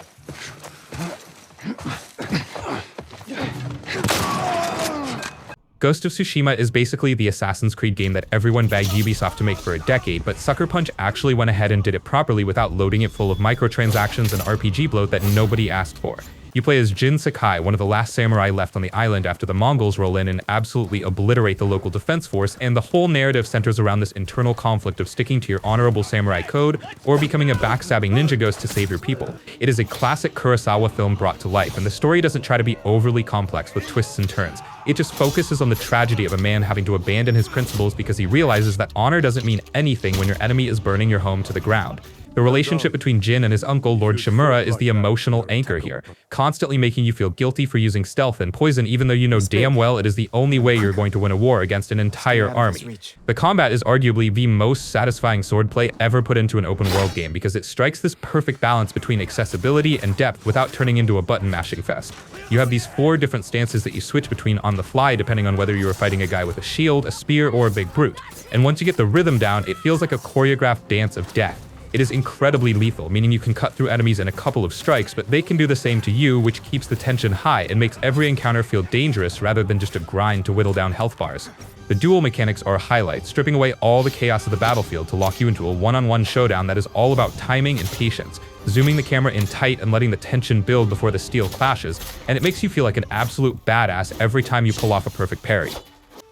Ghost of Tsushima is basically the Assassin's Creed game that everyone begged Ubisoft to make for a decade, but Sucker Punch actually went ahead and did it properly without loading it full of microtransactions and RPG bloat that nobody asked for. You play as Jin Sakai, one of the last samurai left on the island after the Mongols roll in and absolutely obliterate the local defense force, and the whole narrative centers around this internal conflict of sticking to your honorable samurai code or becoming a backstabbing ninja ghost to save your people. It is a classic Kurosawa film brought to life, and the story doesn't try to be overly complex with twists and turns. It just focuses on the tragedy of a man having to abandon his principles because he realizes that honor doesn't mean anything when your enemy is burning your home to the ground. The relationship between Jin and his uncle, Lord Shimura, is the emotional anchor here, constantly making you feel guilty for using stealth and poison even though you know damn well it is the only way you're going to win a war against an entire army. The combat is arguably the most satisfying swordplay ever put into an open-world game because it strikes this perfect balance between accessibility and depth without turning into a button-mashing fest. You have these 4 different stances that you switch between on the fly depending on whether you are fighting a guy with a shield, a spear, or a big brute. And once you get the rhythm down, it feels like a choreographed dance of death. It is incredibly lethal, meaning you can cut through enemies in a couple of strikes, but they can do the same to you, which keeps the tension high and makes every encounter feel dangerous rather than just a grind to whittle down health bars. The duel mechanics are a highlight, stripping away all the chaos of the battlefield to lock you into a one-on-one showdown that is all about timing and patience, zooming the camera in tight and letting the tension build before the steel clashes, and it makes you feel like an absolute badass every time you pull off a perfect parry.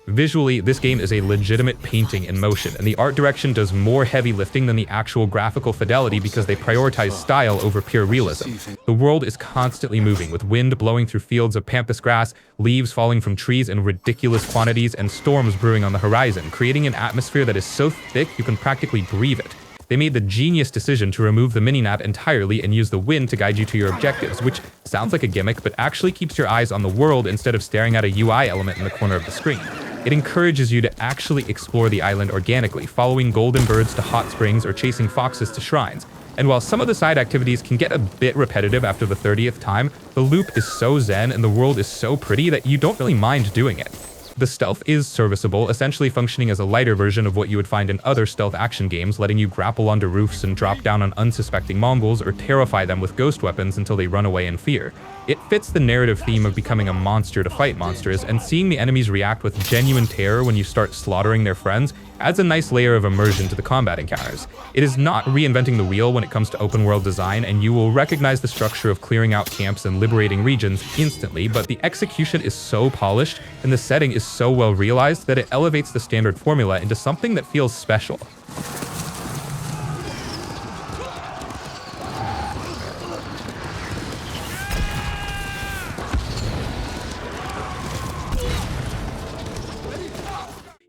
Visually, this game is a legitimate painting in motion, and the art direction does more heavy lifting than the actual graphical fidelity because they prioritize style over pure realism. The world is constantly moving, with wind blowing through fields of pampas grass, leaves falling from trees in ridiculous quantities, and storms brewing on the horizon, creating an atmosphere that is so thick you can practically breathe it. They made the genius decision to remove the mini-map entirely and use the wind to guide you to your objectives, which sounds like a gimmick, but actually keeps your eyes on the world instead of staring at a UI element in the corner of the screen. It encourages you to actually explore the island organically, following golden birds to hot springs or chasing foxes to shrines. And while some of the side activities can get a bit repetitive after the 30th time, the loop is so zen and the world is so pretty that you don't really mind doing it. The stealth is serviceable, essentially functioning as a lighter version of what you would find in other stealth action games, letting you grapple onto roofs and drop down on unsuspecting Mongols or terrify them with ghost weapons until they run away in fear. It fits the narrative theme of becoming a monster to fight monsters, and seeing the enemies react with genuine terror when you start slaughtering their friends adds a nice layer of immersion to the combat encounters. It is not reinventing the wheel when it comes to open world design, and you will recognize the structure of clearing out camps and liberating regions instantly, but the execution is so polished and the setting is so well realized that it elevates the standard formula into something that feels special.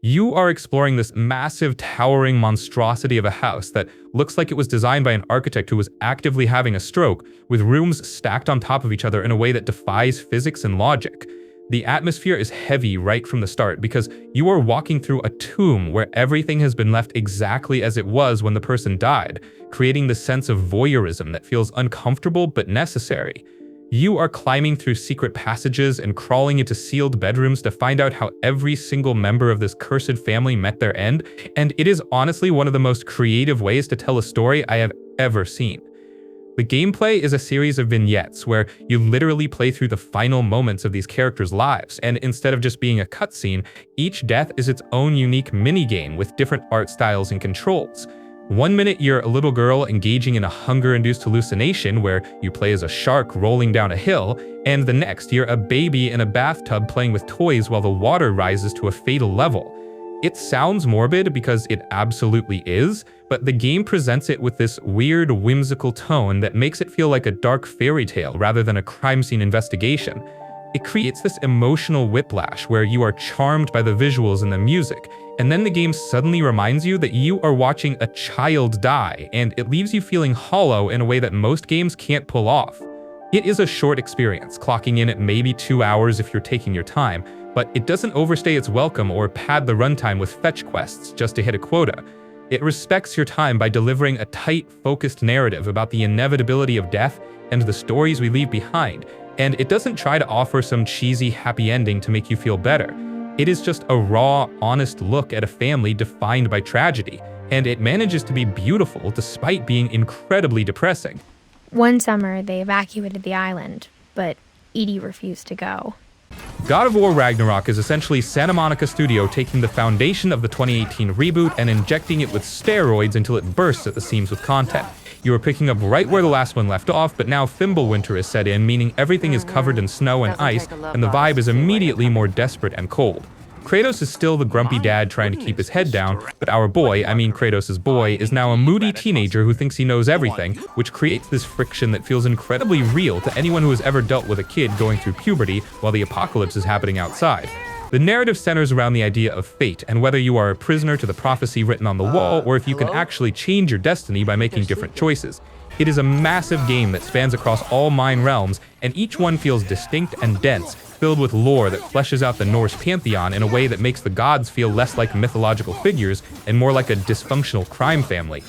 You are exploring this massive, towering monstrosity of a house that looks like it was designed by an architect who was actively having a stroke, with rooms stacked on top of each other in a way that defies physics and logic. The atmosphere is heavy right from the start because you are walking through a tomb where everything has been left exactly as it was when the person died, creating the sense of voyeurism that feels uncomfortable but necessary. You are climbing through secret passages and crawling into sealed bedrooms to find out how every single member of this cursed family met their end, and it is honestly one of the most creative ways to tell a story I have ever seen. The gameplay is a series of vignettes where you literally play through the final moments of these characters' lives, and instead of just being a cutscene, each death is its own unique minigame with different art styles and controls. 1 minute you're a little girl engaging in a hunger-induced hallucination where you play as a shark rolling down a hill, and the next you're a baby in a bathtub playing with toys while the water rises to a fatal level. It sounds morbid because it absolutely is, but the game presents it with this weird, whimsical tone that makes it feel like a dark fairy tale rather than a crime scene investigation. It creates this emotional whiplash where you are charmed by the visuals and the music, and then the game suddenly reminds you that you are watching a child die, and it leaves you feeling hollow in a way that most games can't pull off. It is a short experience, clocking in at maybe 2 hours if you're taking your time, but it doesn't overstay its welcome or pad the runtime with fetch quests just to hit a quota. It respects your time by delivering a tight, focused narrative about the inevitability of death and the stories we leave behind, and it doesn't try to offer some cheesy happy ending to make you feel better. It is just a raw, honest look at a family defined by tragedy, and it manages to be beautiful despite being incredibly depressing. One summer, they evacuated the island, but Edie refused to go. God of War Ragnarok is essentially Santa Monica Studio taking the foundation of the 2018 reboot and injecting it with steroids until it bursts at the seams with content. You are picking up right where the last one left off, but now Fimbulwinter is set in, meaning everything is covered in snow and ice, and the vibe is immediately more desperate and cold. Kratos is still the grumpy dad trying to keep his head down, but our boy, I mean Kratos' boy, is now a moody teenager who thinks he knows everything, which creates this friction that feels incredibly real to anyone who has ever dealt with a kid going through puberty while the apocalypse is happening outside. The narrative centers around the idea of fate and whether you are a prisoner to the prophecy written on the wall or if you can actually change your destiny by making different choices. It is a massive game that spans across all 9 realms, and each one feels distinct and dense, filled with lore that fleshes out the Norse pantheon in a way that makes the gods feel less like mythological figures and more like a dysfunctional crime family.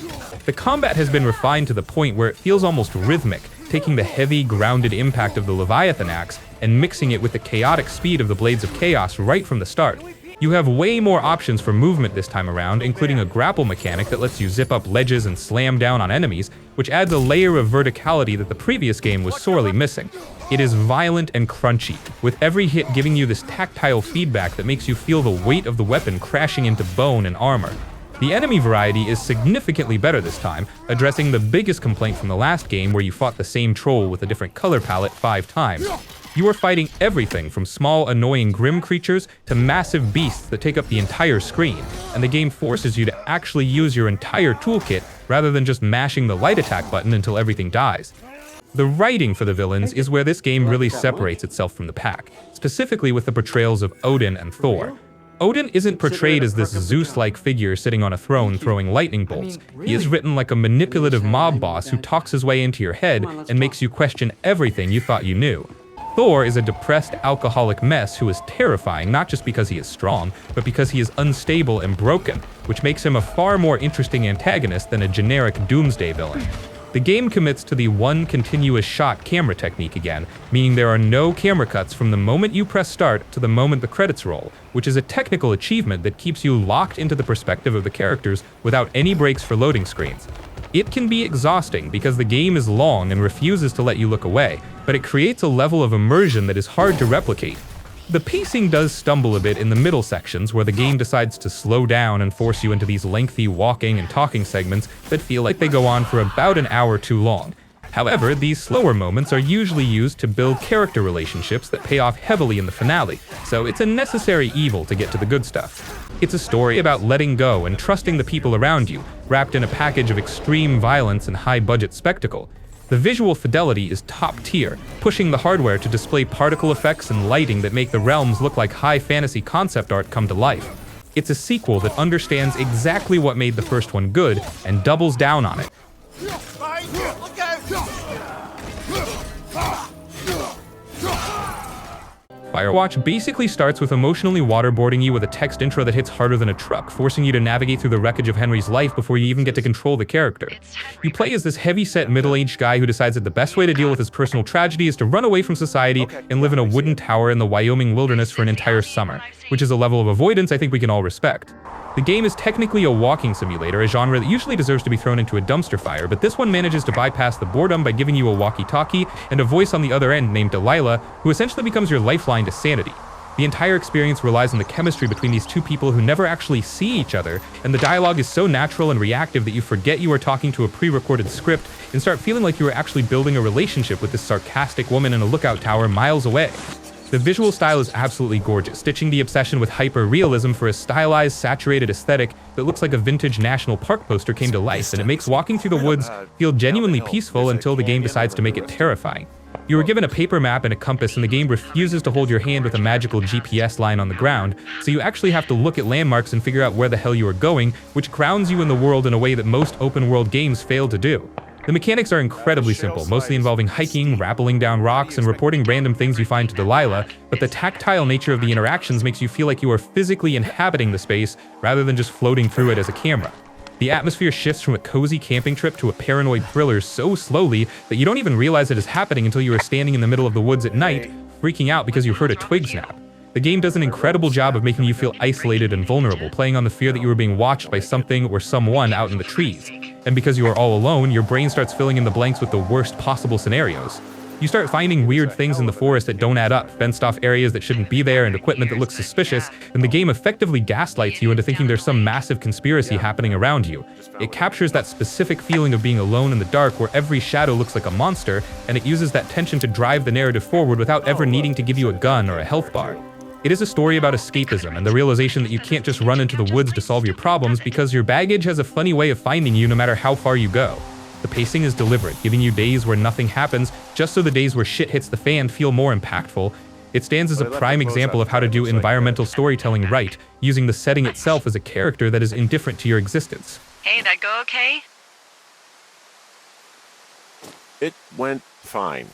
The combat has been refined to the point where it feels almost rhythmic, taking the heavy, grounded impact of the Leviathan axe and mixing it with the chaotic speed of the Blades of Chaos right from the start. You have way more options for movement this time around, including a grapple mechanic that lets you zip up ledges and slam down on enemies, which adds a layer of verticality that the previous game was sorely missing. It is violent and crunchy, with every hit giving you this tactile feedback that makes you feel the weight of the weapon crashing into bone and armor. The enemy variety is significantly better this time, addressing the biggest complaint from the last game where you fought the same troll with a different color palette 5 times. You are fighting everything from small, annoying grim creatures to massive beasts that take up the entire screen, and the game forces you to actually use your entire toolkit rather than just mashing the light attack button until everything dies. The writing for the villains is where this game really separates itself from the pack, specifically with the portrayals of Odin and Thor. Odin isn't portrayed as this Zeus-like figure sitting on a throne throwing lightning bolts. He is written like a manipulative mob boss who talks his way into your head and makes you question everything you thought you knew. Thor is a depressed, alcoholic mess who is terrifying not just because he is strong, but because he is unstable and broken, which makes him a far more interesting antagonist than a generic doomsday villain. The game commits to the one continuous shot camera technique again, meaning there are no camera cuts from the moment you press start to the moment the credits roll, which is a technical achievement that keeps you locked into the perspective of the characters without any breaks for loading screens. It can be exhausting because the game is long and refuses to let you look away, but it creates a level of immersion that is hard to replicate. The pacing does stumble a bit in the middle sections where the game decides to slow down and force you into these lengthy walking and talking segments that feel like they go on for about an hour too long. However, these slower moments are usually used to build character relationships that pay off heavily in the finale, so it's a necessary evil to get to the good stuff. It's a story about letting go and trusting the people around you, wrapped in a package of extreme violence and high-budget spectacle. The visual fidelity is top tier, pushing the hardware to display particle effects and lighting that make the realms look like high fantasy concept art come to life. It's a sequel that understands exactly what made the first one good and doubles down on it. Firewatch basically starts with emotionally waterboarding you with a text intro that hits harder than a truck, forcing you to navigate through the wreckage of Henry's life before you even get to control the character. You play as this heavy-set middle-aged guy who decides that the best way to deal with his personal tragedy is to run away from society and live in a wooden tower in the Wyoming wilderness for an entire summer, which is a level of avoidance I think we can all respect. The game is technically a walking simulator, a genre that usually deserves to be thrown into a dumpster fire, but this one manages to bypass the boredom by giving you a walkie-talkie and a voice on the other end named Delilah, who essentially becomes your lifeline to sanity. The entire experience relies on the chemistry between these two people who never actually see each other, and the dialogue is so natural and reactive that you forget you are talking to a pre-recorded script and start feeling like you are actually building a relationship with this sarcastic woman in a lookout tower miles away. The visual style is absolutely gorgeous, stitching the obsession with hyper-realism for a stylized, saturated aesthetic that looks like a vintage national park poster came to life, and it makes walking through the woods feel genuinely peaceful until the game decides to make it terrifying. You are given a paper map and a compass, and the game refuses to hold your hand with a magical GPS line on the ground, so you actually have to look at landmarks and figure out where the hell you are going, which grounds you in the world in a way that most open-world games fail to do. The mechanics are incredibly simple, mostly involving hiking, rappelling down rocks, and reporting random things you find to Delilah, but the tactile nature of the interactions makes you feel like you are physically inhabiting the space rather than just floating through it as a camera. The atmosphere shifts from a cozy camping trip to a paranoid thriller so slowly that you don't even realize it is happening until you are standing in the middle of the woods at night, freaking out because you heard a twig snap. The game does an incredible job of making you feel isolated and vulnerable, playing on the fear that you are being watched by something or someone out in the trees. And because you are all alone, your brain starts filling in the blanks with the worst possible scenarios. You start finding weird things in the forest that don't add up, fenced-off areas that shouldn't be there, and equipment that looks suspicious, and the game effectively gaslights you into thinking there's some massive conspiracy happening around you. It captures that specific feeling of being alone in the dark where every shadow looks like a monster, and it uses that tension to drive the narrative forward without ever needing to give you a gun or a health bar. It is a story about escapism and the realization that you can't just run into the woods to solve your problems because your baggage has a funny way of finding you no matter how far you go. The pacing is deliberate, giving you days where nothing happens just so the days where shit hits the fan feel more impactful. It stands as a prime example of how to do environmental storytelling right, using the setting itself as a character that is indifferent to your existence. Hey, that go okay? It went fine.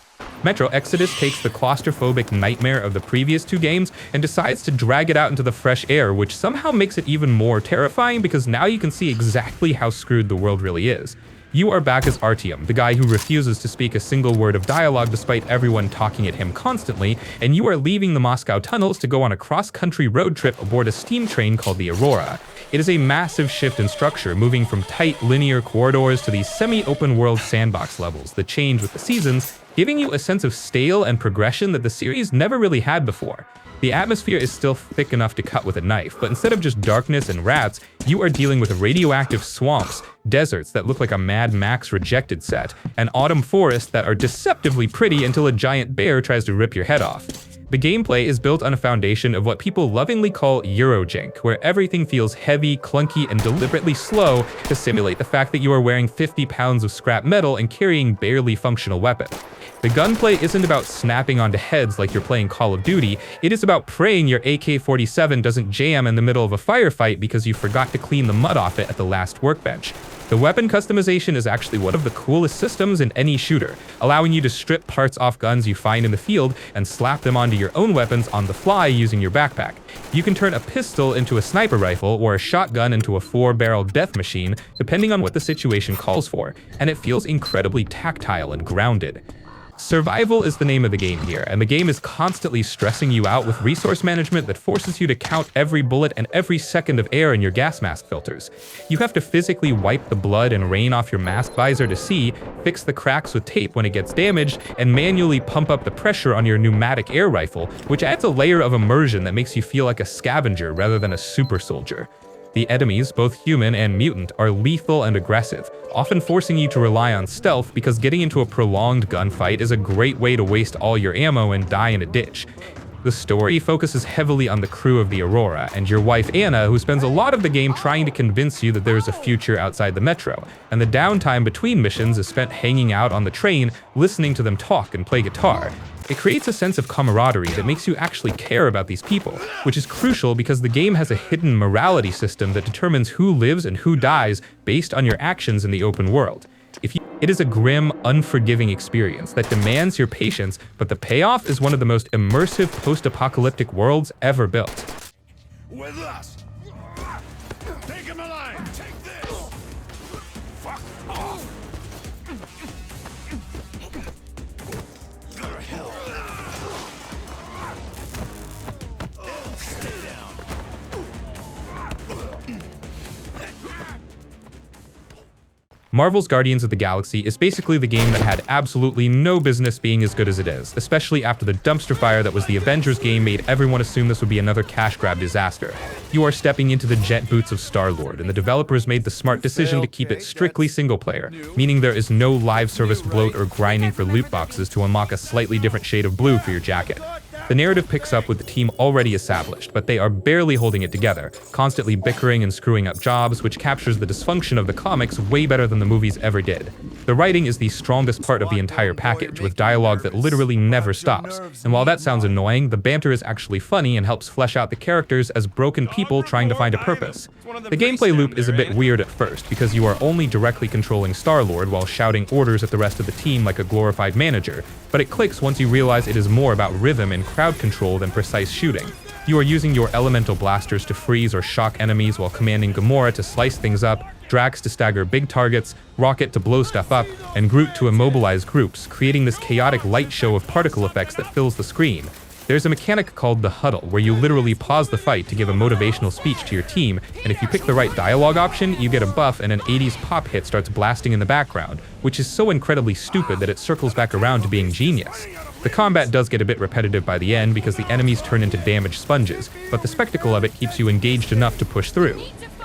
Metro Exodus takes the claustrophobic nightmare of the previous two games and decides to drag it out into the fresh air, which somehow makes it even more terrifying because now you can see exactly how screwed the world really is. You are back as Artyom, the guy who refuses to speak a single word of dialogue despite everyone talking at him constantly, and you are leaving the Moscow tunnels to go on a cross-country road trip aboard a steam train called the Aurora. It is a massive shift in structure, moving from tight, linear corridors to these semi-open world sandbox levels that change with the seasons, giving you a sense of scale and progression that the series never really had before. The atmosphere is still thick enough to cut with a knife, but instead of just darkness and rats, you are dealing with radioactive swamps, deserts that look like a Mad Max Rejected set, and autumn forests that are deceptively pretty until a giant bear tries to rip your head off. The gameplay is built on a foundation of what people lovingly call Eurojank, where everything feels heavy, clunky, and deliberately slow to simulate the fact that you are wearing 50 pounds of scrap metal and carrying barely functional weapons. The gunplay isn't about snapping onto heads like you're playing Call of Duty, it is about praying your AK-47 doesn't jam in the middle of a firefight because you forgot to clean the mud off it at the last workbench. The weapon customization is actually one of the coolest systems in any shooter, allowing you to strip parts off guns you find in the field and slap them onto your own weapons on the fly using your backpack. You can turn a pistol into a sniper rifle or a shotgun into a 4-barrel death machine, depending on what the situation calls for, and it feels incredibly tactile and grounded. Survival is the name of the game here, and the game is constantly stressing you out with resource management that forces you to count every bullet and every second of air in your gas mask filters. You have to physically wipe the blood and rain off your mask visor to see, fix the cracks with tape when it gets damaged, and manually pump up the pressure on your pneumatic air rifle, which adds a layer of immersion that makes you feel like a scavenger rather than a super soldier. The enemies, both human and mutant, are lethal and aggressive, often forcing you to rely on stealth because getting into a prolonged gunfight is a great way to waste all your ammo and die in a ditch. The story focuses heavily on the crew of the Aurora and your wife Anna, who spends a lot of the game trying to convince you that there is a future outside the metro, and the downtime between missions is spent hanging out on the train, listening to them talk and play guitar. It creates a sense of camaraderie that makes you actually care about these people, which is crucial because the game has a hidden morality system that determines who lives and who dies based on your actions in the open world. It is a grim, unforgiving experience that demands your patience, but the payoff is one of the most immersive post-apocalyptic worlds ever built. With us! Take him alive! Take this! Fuck off! Go to hell! Stay down! Marvel's Guardians of the Galaxy is basically the game that had absolutely no business being as good as it is, especially after the dumpster fire that was the Avengers game made everyone assume this would be another cash grab disaster. You are stepping into the jet boots of Star-Lord, and the developers made the smart decision to keep it strictly single player, meaning there is no live service bloat or grinding for loot boxes to unlock a slightly different shade of blue for your jacket. The narrative picks up with the team already established, but they are barely holding it together, constantly bickering and screwing up jobs, which captures the dysfunction of the comics way better than the movies ever did. The writing is the strongest part of the entire package, with dialogue that literally never stops. And while that sounds annoying, the banter is actually funny and helps flesh out the characters as broken people trying to find a purpose. The gameplay loop is a bit weird at first, because you are only directly controlling Star-Lord while shouting orders at the rest of the team like a glorified manager, but it clicks once you realize it is more about rhythm and crowd control than precise shooting. You are using your elemental blasters to freeze or shock enemies while commanding Gamora to slice things up, Drax to stagger big targets, Rocket to blow stuff up, and Groot to immobilize groups, creating this chaotic light show of particle effects that fills the screen. There's a mechanic called the huddle, where you literally pause the fight to give a motivational speech to your team, and if you pick the right dialogue option, you get a buff and an 80s pop hit starts blasting in the background, which is so incredibly stupid that it circles back around to being genius. The combat does get a bit repetitive by the end because the enemies turn into damaged sponges, but the spectacle of it keeps you engaged enough to push through.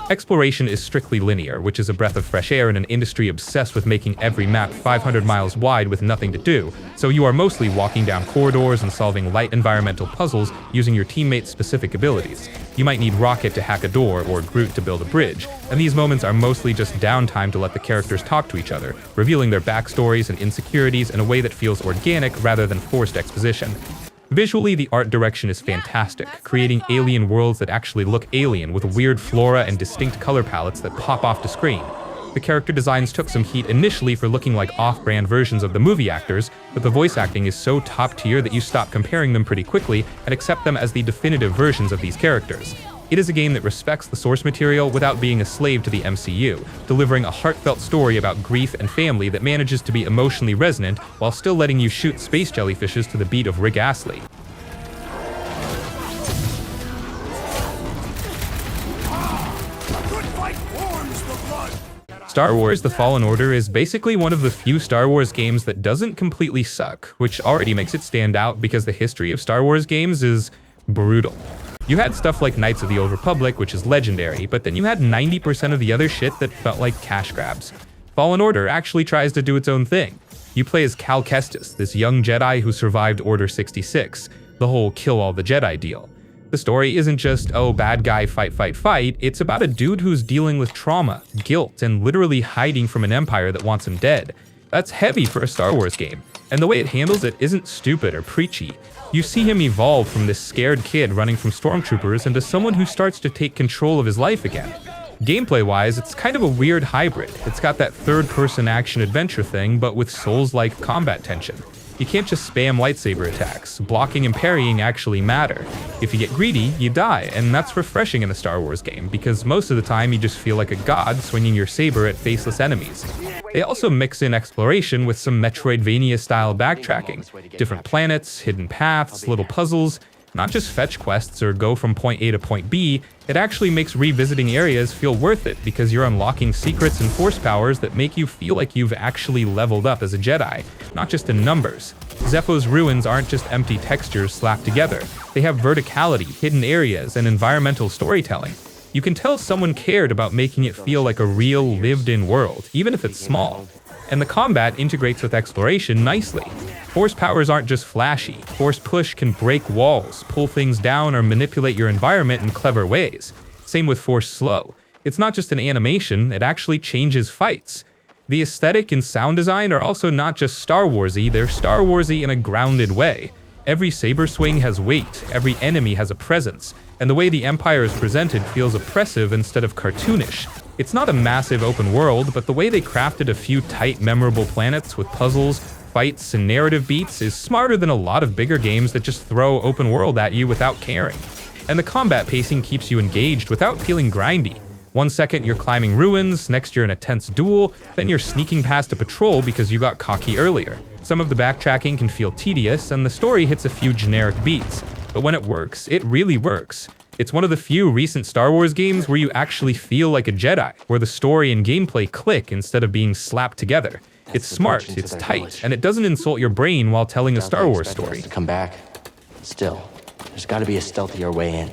Exploration is strictly linear, which is a breath of fresh air in an industry obsessed with making every map 500 miles wide with nothing to do, so you are mostly walking down corridors and solving light environmental puzzles using your teammates' specific abilities. You might need Rocket to hack a door or Groot to build a bridge, and these moments are mostly just downtime to let the characters talk to each other, revealing their backstories and insecurities in a way that feels organic rather than forced exposition. Visually, the art direction is fantastic, creating alien worlds that actually look alien with weird flora and distinct color palettes that pop off the screen. The character designs took some heat initially for looking like off-brand versions of the movie actors, but the voice acting is so top tier that you stop comparing them pretty quickly and accept them as the definitive versions of these characters. It is a game that respects the source material without being a slave to the MCU, delivering a heartfelt story about grief and family that manages to be emotionally resonant while still letting you shoot space jellyfishes to the beat of Rick Astley. Star Wars The Fallen Order is basically one of the few Star Wars games that doesn't completely suck, which already makes it stand out because the history of Star Wars games is brutal. You had stuff like Knights of the Old Republic, which is legendary, but then you had 90% of the other shit that felt like cash grabs. Fallen Order actually tries to do its own thing. You play as Cal Kestis, this young Jedi who survived Order 66, the whole kill all the Jedi deal. The story isn't just, oh, bad guy, fight, fight, fight. It's about a dude who's dealing with trauma, guilt, and literally hiding from an empire that wants him dead. That's heavy for a Star Wars game, and the way it handles it isn't stupid or preachy. You see him evolve from this scared kid running from stormtroopers into someone who starts to take control of his life again. Gameplay-wise, it's kind of a weird hybrid. It's got that third-person action-adventure thing, but with Souls-like combat tension. You can't just spam lightsaber attacks. Blocking and parrying actually matter. If you get greedy, you die, and that's refreshing in a Star Wars game, because most of the time you just feel like a god swinging your saber at faceless enemies. They also mix in exploration with some Metroidvania-style backtracking. Different planets, hidden paths, little puzzles. Not just fetch quests or go from point A to point B, it actually makes revisiting areas feel worth it because you're unlocking secrets and force powers that make you feel like you've actually leveled up as a Jedi, not just in numbers. Zepho's ruins aren't just empty textures slapped together. They have verticality, hidden areas, and environmental storytelling. You can tell someone cared about making it feel like a real, lived-in world, even if it's small. And the combat integrates with exploration nicely. Force powers aren't just flashy. Force push can break walls, pull things down, or manipulate your environment in clever ways. Same with Force slow. It's not just an animation, it actually changes fights. The aesthetic and sound design are also not just Star Wars-y, they're Star Wars-y in a grounded way. Every saber swing has weight, every enemy has a presence, and the way the Empire is presented feels oppressive instead of cartoonish. It's not a massive open world, but the way they crafted a few tight, memorable planets with puzzles, fights, and narrative beats is smarter than a lot of bigger games that just throw open world at you without caring. And the combat pacing keeps you engaged without feeling grindy. 1 second you're climbing ruins, next you're in a tense duel, then you're sneaking past a patrol because you got cocky earlier. Some of the backtracking can feel tedious, and the story hits a few generic beats. But when it works, it really works. It's one of the few recent Star Wars games where you actually feel like a Jedi, where the story and gameplay click instead of being slapped together. It's smart, it's tight, and it doesn't insult your brain while telling a Star Wars story. To come back. Still, there's got to be a stealthier way in.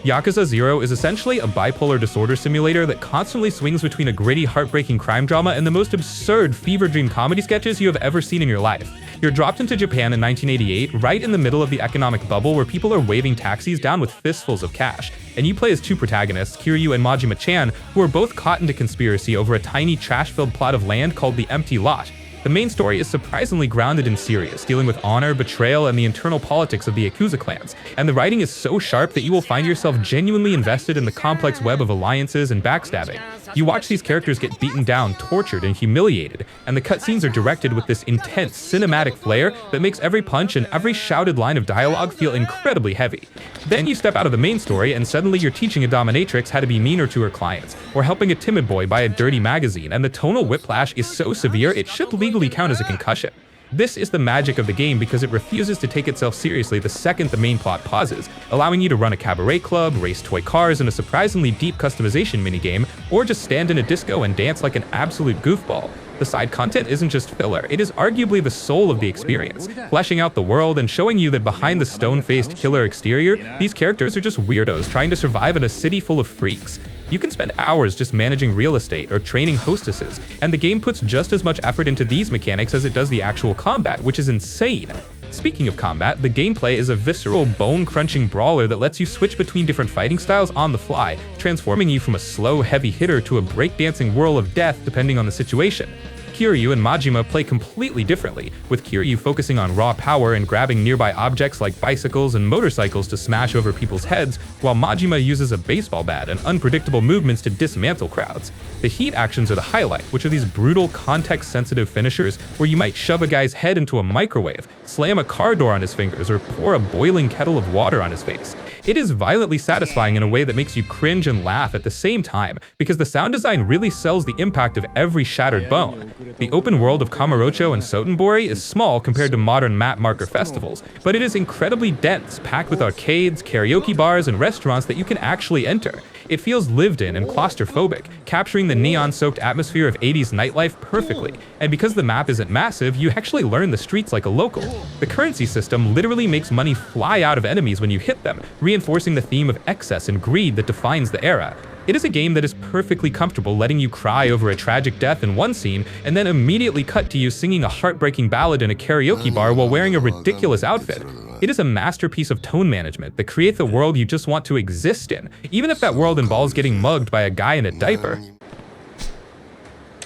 Yakuza 0 is essentially a bipolar disorder simulator that constantly swings between a gritty, heartbreaking crime drama and the most absurd fever dream comedy sketches you have ever seen in your life. You're dropped into Japan in 1988, right in the middle of the economic bubble where people are waving taxis down with fistfuls of cash. And you play as two protagonists, Kiryu and Majima-chan, who are both caught into conspiracy over a tiny trash-filled plot of land called the Empty Lot. The main story is surprisingly grounded and serious, dealing with honor, betrayal, and the internal politics of the Yakuza clans. And the writing is so sharp that you will find yourself genuinely invested in the complex web of alliances and backstabbing. You watch these characters get beaten down, tortured, and humiliated, and the cutscenes are directed with this intense cinematic flair that makes every punch and every shouted line of dialogue feel incredibly heavy. Then you step out of the main story and suddenly you're teaching a dominatrix how to be meaner to her clients, or helping a timid boy buy a dirty magazine, and the tonal whiplash is so severe it should legally count as a concussion. This is the magic of the game because it refuses to take itself seriously the second the main plot pauses, allowing you to run a cabaret club, race toy cars in a surprisingly deep customization minigame, or just stand in a disco and dance like an absolute goofball. The side content isn't just filler, it is arguably the soul of the experience, fleshing out the world and showing you that behind the stone-faced killer exterior, these characters are just weirdos trying to survive in a city full of freaks. You can spend hours just managing real estate or training hostesses, and the game puts just as much effort into these mechanics as it does the actual combat, which is insane. Speaking of combat, the gameplay is a visceral, bone-crunching brawler that lets you switch between different fighting styles on the fly, transforming you from a slow, heavy hitter to a breakdancing whirl of death depending on the situation. Kiryu and Majima play completely differently, with Kiryu focusing on raw power and grabbing nearby objects like bicycles and motorcycles to smash over people's heads, while Majima uses a baseball bat and unpredictable movements to dismantle crowds. The heat actions are the highlight, which are these brutal, context-sensitive finishers where you might shove a guy's head into a microwave, slam a car door on his fingers, or pour a boiling kettle of water on his face. It is violently satisfying in a way that makes you cringe and laugh at the same time, because the sound design really sells the impact of every shattered bone. The open world of Kamurocho and Sotenbori is small compared to modern map marker festivals, but it is incredibly dense, packed with arcades, karaoke bars, and restaurants that you can actually enter. It feels lived in and claustrophobic, capturing the neon-soaked atmosphere of 80s nightlife perfectly. And because the map isn't massive, you actually learn the streets like a local. The currency system literally makes money fly out of enemies when you hit them, reinforcing the theme of excess and greed that defines the era. It is a game that is perfectly comfortable letting you cry over a tragic death in one scene, and then immediately cut to you singing a heartbreaking ballad in a karaoke bar while wearing a ridiculous outfit. It is a masterpiece of tone management that creates a world you just want to exist in, even if that world involves getting mugged by a guy in a diaper.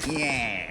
Yes.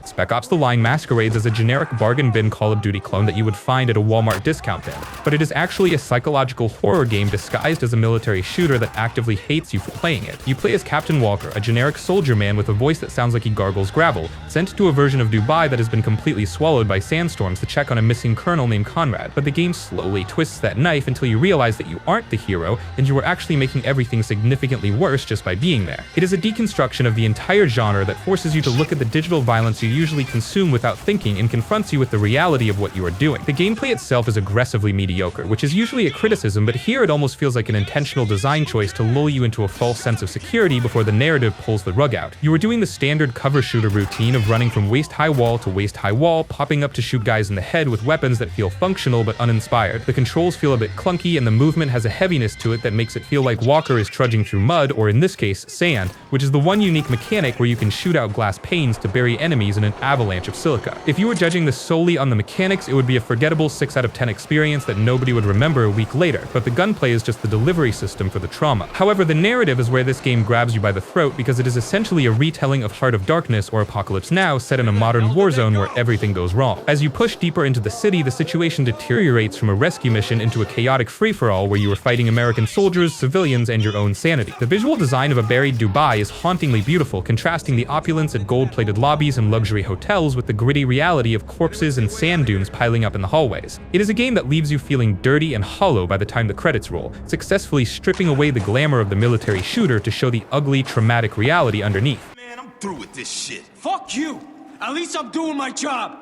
Spec Ops: The Line masquerades as a generic bargain bin Call of Duty clone that you would find at a Walmart discount bin, but it is actually a psychological horror game disguised as a military shooter that actively hates you for playing it. You play as Captain Walker, a generic soldier man with a voice that sounds like he gargles gravel, sent to a version of Dubai that has been completely swallowed by sandstorms to check on a missing colonel named Conrad. But the game slowly twists that knife until you realize that you aren't the hero, and you are actually making everything significantly worse just by being there. It is a deconstruction of the entire genre that forces you to look at the digital violence you usually consume without thinking and confronts you with the reality of what you are doing. The gameplay itself is aggressively mediocre, which is usually a criticism, but here it almost feels like an intentional design choice to lull you into a false sense of security before the narrative pulls the rug out. You are doing the standard cover shooter routine of running from waist-high wall to waist-high wall, popping up to shoot guys in the head with weapons that feel functional but uninspired. The controls feel a bit clunky, and the movement has a heaviness to it that makes it feel like Walker is trudging through mud, or in this case, sand, which is the one unique mechanic where you can shoot out glass panes to bury enemies in an avalanche of silica. If you were judging this solely on the mechanics, it would be a forgettable 6 out of 10 experience that nobody would remember a week later, but the gunplay is just the delivery system for the trauma. However, the narrative is where this game grabs you by the throat because it is essentially a retelling of Heart of Darkness or Apocalypse Now set in a modern war zone where everything goes wrong. As you push deeper into the city, the situation deteriorates from a rescue mission into a chaotic free-for-all where you are fighting American soldiers, civilians, and your own sanity. The visual design of a buried Dubai is hauntingly beautiful, contrasting the opulence at gold-plated lobbies and luxury hotels with the gritty reality of corpses and sand dunes piling up in the hallways. It is a game that leaves you feeling dirty and hollow by the time the credits roll, successfully stripping away the glamour of the military shooter to show the ugly, traumatic reality underneath. Man, I'm through with this shit. Fuck you! At least I'm doing my job!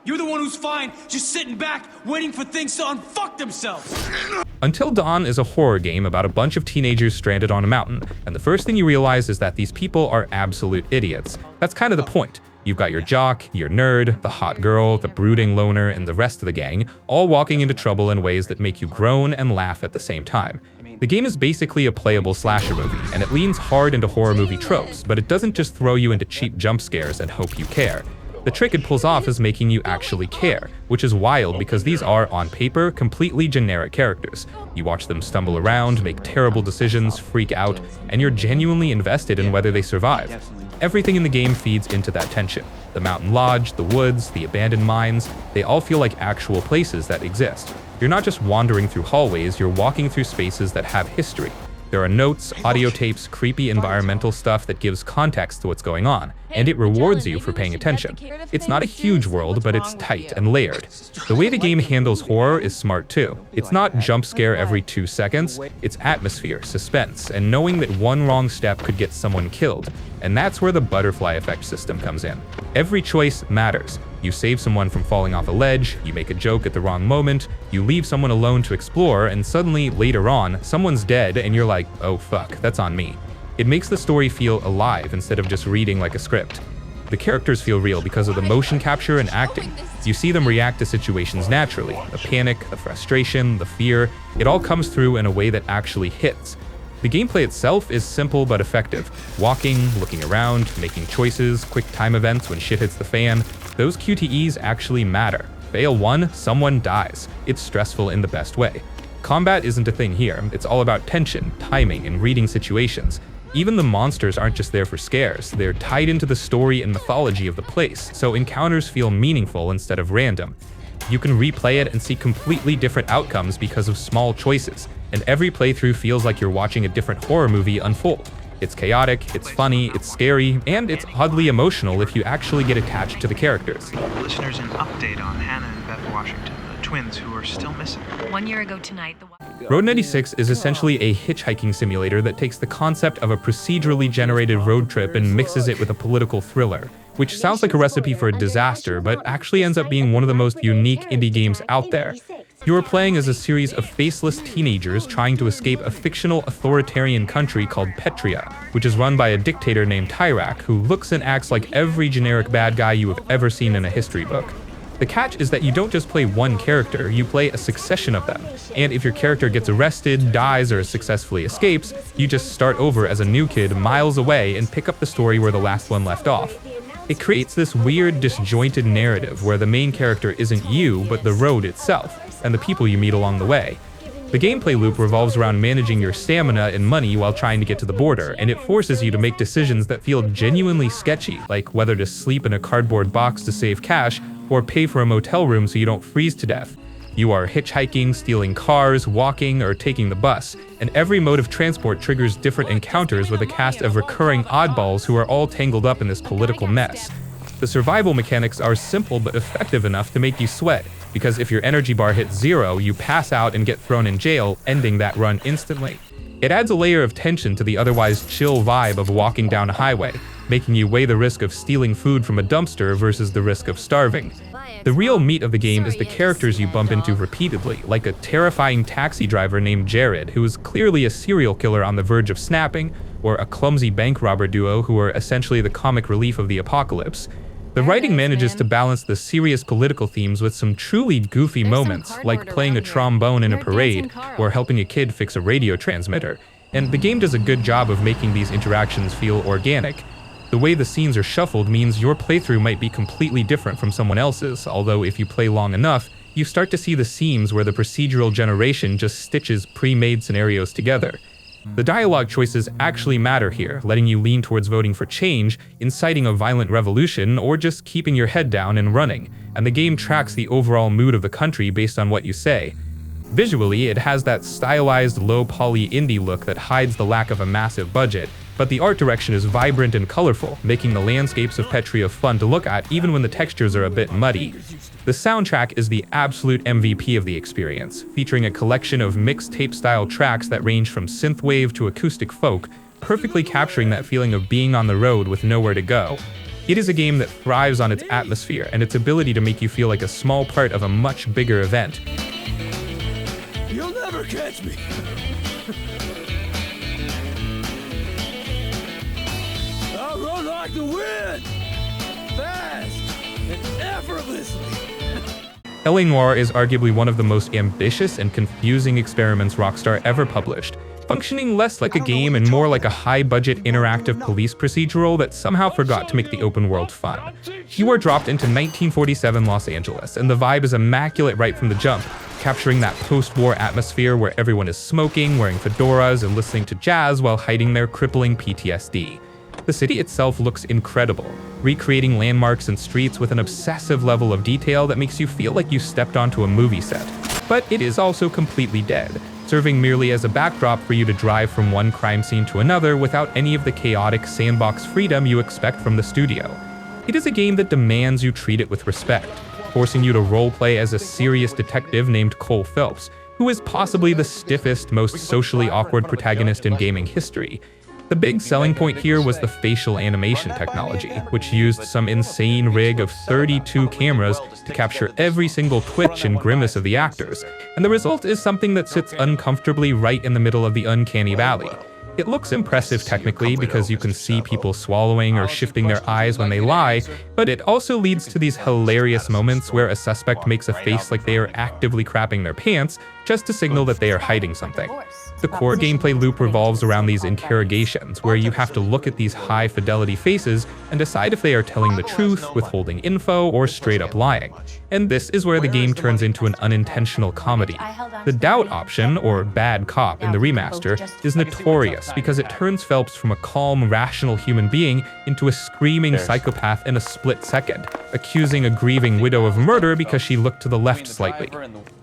You're the one who's fine, just sitting back, waiting for things to unfuck themselves! Until Dawn is a horror game about a bunch of teenagers stranded on a mountain, and the first thing you realize is that these people are absolute idiots. That's kind of the point. You've got your jock, your nerd, the hot girl, the brooding loner, and the rest of the gang, all walking into trouble in ways that make you groan and laugh at the same time. The game is basically a playable slasher movie, and it leans hard into horror movie tropes, but it doesn't just throw you into cheap jump scares and hope you care. The trick it pulls off is making you actually care, which is wild because these are, on paper, completely generic characters. You watch them stumble around, make terrible decisions, freak out, and you're genuinely invested in whether they survive. Everything in the game feeds into that tension. The mountain lodge, the woods, the abandoned mines, they all feel like actual places that exist. You're not just wandering through hallways, you're walking through spaces that have history. There are notes, audio tapes, creepy environmental stuff that gives context to what's going on, and it rewards you for paying attention. It's not a huge world, but it's tight and layered. The way the game handles horror is smart too. It's not jump scare every 2 seconds, it's atmosphere, suspense, and knowing that one wrong step could get someone killed. And that's where the butterfly effect system comes in. Every choice matters. You save someone from falling off a ledge, you make a joke at the wrong moment, you leave someone alone to explore, and suddenly, later on, someone's dead and you're like, oh fuck, that's on me. It makes the story feel alive instead of just reading like a script. The characters feel real because of the motion capture and acting. You see them react to situations naturally. The panic, the frustration, the fear, it all comes through in a way that actually hits. The gameplay itself is simple but effective. Walking, looking around, making choices, quick time events when shit hits the fan, those QTEs actually matter. Fail one, someone dies. It's stressful in the best way. Combat isn't a thing here, it's all about tension, timing, and reading situations. Even the monsters aren't just there for scares, they're tied into the story and mythology of the place, so encounters feel meaningful instead of random. You can replay it and see completely different outcomes because of small choices, and every playthrough feels like you're watching a different horror movie unfold. It's chaotic, it's funny, it's scary, and it's oddly emotional if you actually get attached to the characters. Listeners, an update on Hannah and Beth Washington, the twins who are still missing. 1 year ago tonight, Road 96 is essentially a hitchhiking simulator that takes the concept of a procedurally generated road trip and mixes it with a political thriller, which sounds like a recipe for a disaster, but actually ends up being one of the most unique indie games out there. You are playing as a series of faceless teenagers trying to escape a fictional authoritarian country called Petria, which is run by a dictator named Tyrak, who looks and acts like every generic bad guy you have ever seen in a history book. The catch is that you don't just play one character, you play a succession of them. And if your character gets arrested, dies, or successfully escapes, you just start over as a new kid miles away and pick up the story where the last one left off. It creates this weird, disjointed narrative where the main character isn't you, but the road itself, and the people you meet along the way. The gameplay loop revolves around managing your stamina and money while trying to get to the border, and it forces you to make decisions that feel genuinely sketchy, like whether to sleep in a cardboard box to save cash, or pay for a motel room so you don't freeze to death. You are hitchhiking, stealing cars, walking, or taking the bus, and every mode of transport triggers different encounters with a cast of recurring oddballs who are all tangled up in this political mess. The survival mechanics are simple but effective enough to make you sweat, because if your energy bar hits 0, you pass out and get thrown in jail, ending that run instantly. It adds a layer of tension to the otherwise chill vibe of walking down a highway, making you weigh the risk of stealing food from a dumpster versus the risk of starving. The real meat of the game is the characters you bump into repeatedly, like a terrifying taxi driver named Jared, who is clearly a serial killer on the verge of snapping, or a clumsy bank robber duo who are essentially the comic relief of the apocalypse. The writing manages to balance the serious political themes with some truly goofy moments, like playing a trombone in a parade, or helping a kid fix a radio transmitter. And the game does a good job of making these interactions feel organic. The way the scenes are shuffled means your playthrough might be completely different from someone else's, although if you play long enough, you start to see the seams where the procedural generation just stitches pre-made scenarios together. The dialogue choices actually matter here, letting you lean towards voting for change, inciting a violent revolution, or just keeping your head down and running, and the game tracks the overall mood of the country based on what you say. Visually, it has that stylized, low-poly indie look that hides the lack of a massive budget, but the art direction is vibrant and colorful, making the landscapes of Petria fun to look at even when the textures are a bit muddy. The soundtrack is the absolute MVP of the experience, featuring a collection of mixtape-style tracks that range from synthwave to acoustic folk, perfectly capturing that feeling of being on the road with nowhere to go. It is a game that thrives on its atmosphere and its ability to make you feel like a small part of a much bigger event. You'll never catch me. I'll run like the wind, fast and effortlessly. L.A. Noire is arguably one of the most ambitious and confusing experiments Rockstar ever published, functioning less like a game and more like a high-budget interactive police procedural that somehow forgot to make the open world fun. You are dropped into 1947 Los Angeles, and the vibe is immaculate right from the jump, capturing that post-war atmosphere where everyone is smoking, wearing fedoras, and listening to jazz while hiding their crippling PTSD. The city itself looks incredible, recreating landmarks and streets with an obsessive level of detail that makes you feel like you stepped onto a movie set. But it is also completely dead, serving merely as a backdrop for you to drive from one crime scene to another without any of the chaotic sandbox freedom you expect from the studio. It is a game that demands you treat it with respect, forcing you to roleplay as a serious detective named Cole Phelps, who is possibly the stiffest, most socially awkward protagonist in gaming history. The big selling point here was the facial animation technology, which used some insane rig of 32 cameras to capture every single twitch and grimace of the actors, and the result is something that sits uncomfortably right in the middle of the uncanny valley. It looks impressive technically because you can see people swallowing or shifting their eyes when they lie, but it also leads to these hilarious moments where a suspect makes a face like they are actively crapping their pants just to signal that they are hiding something. The core gameplay loop revolves around these interrogations, where you have to look at these high-fidelity faces and decide if they are telling the truth, withholding info, or straight up lying. And this is where the game turns into an unintentional comedy. The doubt option, or bad cop in the remaster, is notorious because it turns Phelps from a calm, rational human being into a screaming psychopath in a split second, accusing a grieving widow of murder because she looked to the left slightly.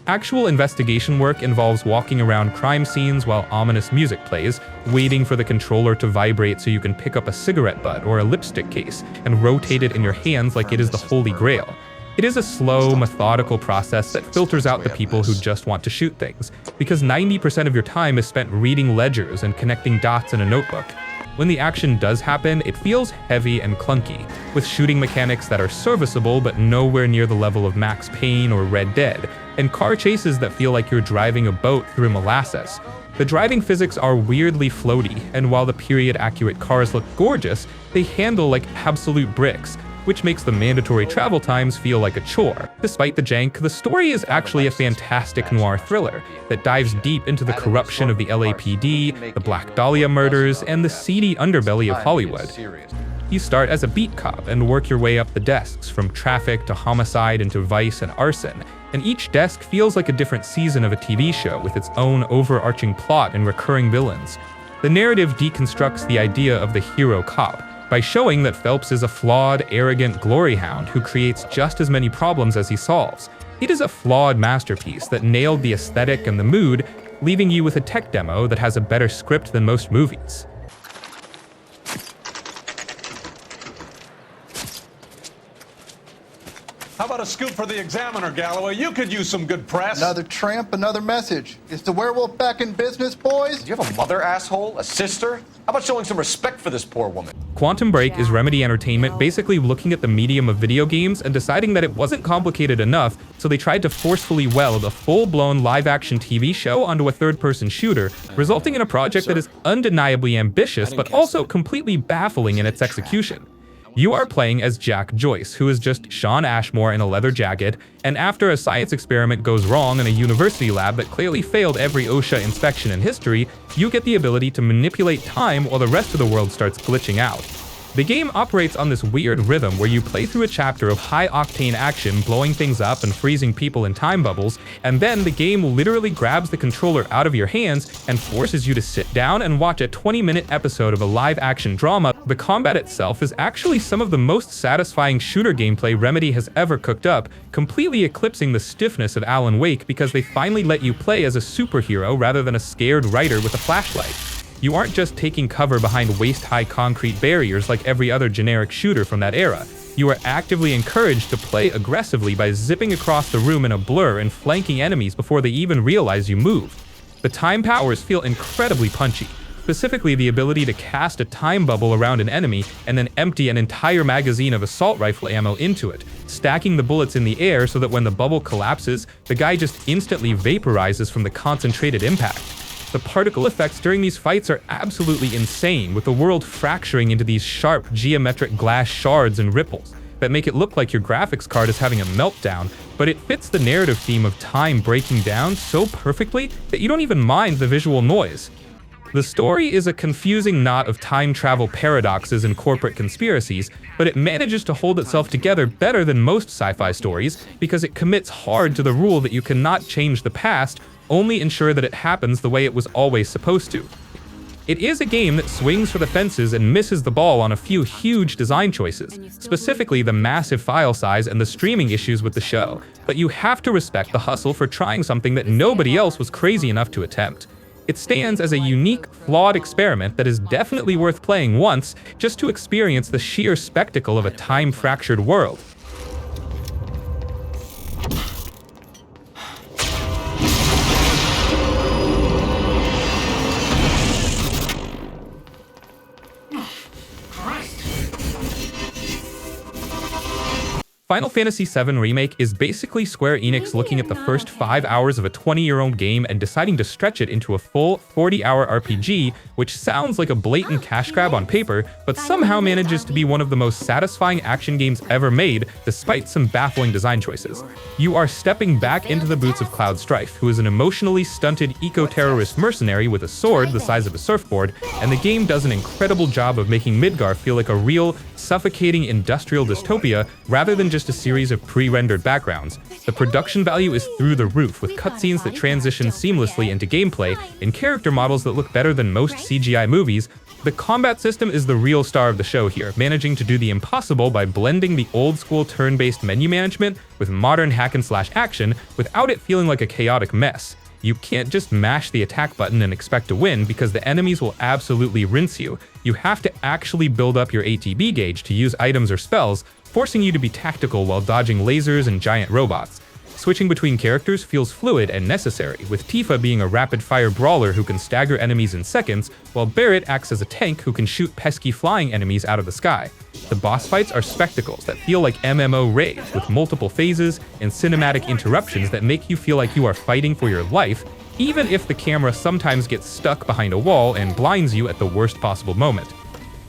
Actual investigation work involves walking around crime scenes while ominous music plays, waiting for the controller to vibrate so you can pick up a cigarette butt or a lipstick case and rotate it in your hands like it is the Holy Grail. It is a slow, methodical process that filters out the people who just want to shoot things, because 90% of your time is spent reading ledgers and connecting dots in a notebook. When the action does happen, it feels heavy and clunky, with shooting mechanics that are serviceable but nowhere near the level of Max Payne or Red Dead, and car chases that feel like you're driving a boat through molasses. The driving physics are weirdly floaty, and while the period-accurate cars look gorgeous, they handle like absolute bricks, which makes the mandatory travel times feel like a chore. Despite the jank, the story is actually a fantastic noir thriller that dives deep into the corruption of the LAPD, the Black Dahlia murders, and the seedy underbelly of Hollywood. You start as a beat cop and work your way up the desks, from traffic to homicide into vice and arson, and each desk feels like a different season of a TV show with its own overarching plot and recurring villains. The narrative deconstructs the idea of the hero cop by showing that Phelps is a flawed, arrogant glory hound who creates just as many problems as he solves. It is a flawed masterpiece that nailed the aesthetic and the mood, leaving you with a tech demo that has a better script than most movies. How about a scoop for the Examiner, Galloway? You could use some good press. Another tramp, another message. Is the werewolf back in business, boys? Do you have a mother, asshole? A sister? How about showing some respect for this poor woman? Quantum Break is Remedy Entertainment basically looking at the medium of video games and deciding that it wasn't complicated enough, so they tried to forcefully weld a full-blown live-action TV show onto a third-person shooter, resulting in a project that is undeniably ambitious but also completely baffling in its execution. You are playing as Jack Joyce, who is just Sean Ashmore in a leather jacket, and after a science experiment goes wrong in a university lab that clearly failed every OSHA inspection in history, you get the ability to manipulate time while the rest of the world starts glitching out. The game operates on this weird rhythm where you play through a chapter of high-octane action, blowing things up and freezing people in time bubbles, and then the game literally grabs the controller out of your hands and forces you to sit down and watch a 20-minute episode of a live-action drama. The combat itself is actually some of the most satisfying shooter gameplay Remedy has ever cooked up, completely eclipsing the stiffness of Alan Wake because they finally let you play as a superhero rather than a scared writer with a flashlight. You aren't just taking cover behind waist-high concrete barriers like every other generic shooter from that era. You are actively encouraged to play aggressively by zipping across the room in a blur and flanking enemies before they even realize you moved. The time powers feel incredibly punchy, specifically the ability to cast a time bubble around an enemy and then empty an entire magazine of assault rifle ammo into it, stacking the bullets in the air so that when the bubble collapses, the guy just instantly vaporizes from the concentrated impact. The particle effects during these fights are absolutely insane, with the world fracturing into these sharp, geometric glass shards and ripples. that make it look like your graphics card is having a meltdown, but it fits the narrative theme of time breaking down so perfectly that you don't even mind the visual noise. The story is a confusing knot of time travel paradoxes and corporate conspiracies, but it manages to hold itself together better than most sci-fi stories because it commits hard to the rule that you cannot change the past, only ensure that it happens the way it was always supposed to. It is a game that swings for the fences and misses the ball on a few huge design choices, specifically the massive file size and the streaming issues with the show, but you have to respect the hustle for trying something that nobody else was crazy enough to attempt. It stands as a unique, flawed experiment that is definitely worth playing once just to experience the sheer spectacle of a time-fractured world. Final Fantasy VII Remake is basically Square Enix looking at the first 5 hours of a 20-year-old game and deciding to stretch it into a full 40-hour RPG, which sounds like a blatant cash grab on paper, but somehow manages to be one of the most satisfying action games ever made, despite some baffling design choices. You are stepping back into the boots of Cloud Strife, who is an emotionally stunted eco-terrorist mercenary with a sword the size of a surfboard, and the game does an incredible job of making Midgar feel like a real, suffocating industrial dystopia rather than just a series of pre-rendered backgrounds. The production value is through the roof, with cutscenes that transition seamlessly into gameplay and character models that look better than most CGI movies. The combat system is the real star of the show here, managing to do the impossible by blending the old-school turn-based menu management with modern hack-and-slash action without it feeling like a chaotic mess. You can't just mash the attack button and expect to win because the enemies will absolutely rinse you. You have to actually build up your ATB gauge to use items or spells, forcing you to be tactical while dodging lasers and giant robots. Switching between characters feels fluid and necessary, with Tifa being a rapid-fire brawler who can stagger enemies in seconds, while Barret acts as a tank who can shoot pesky flying enemies out of the sky. The boss fights are spectacles that feel like MMO raids, with multiple phases and cinematic interruptions that make you feel like you are fighting for your life, even if the camera sometimes gets stuck behind a wall and blinds you at the worst possible moment.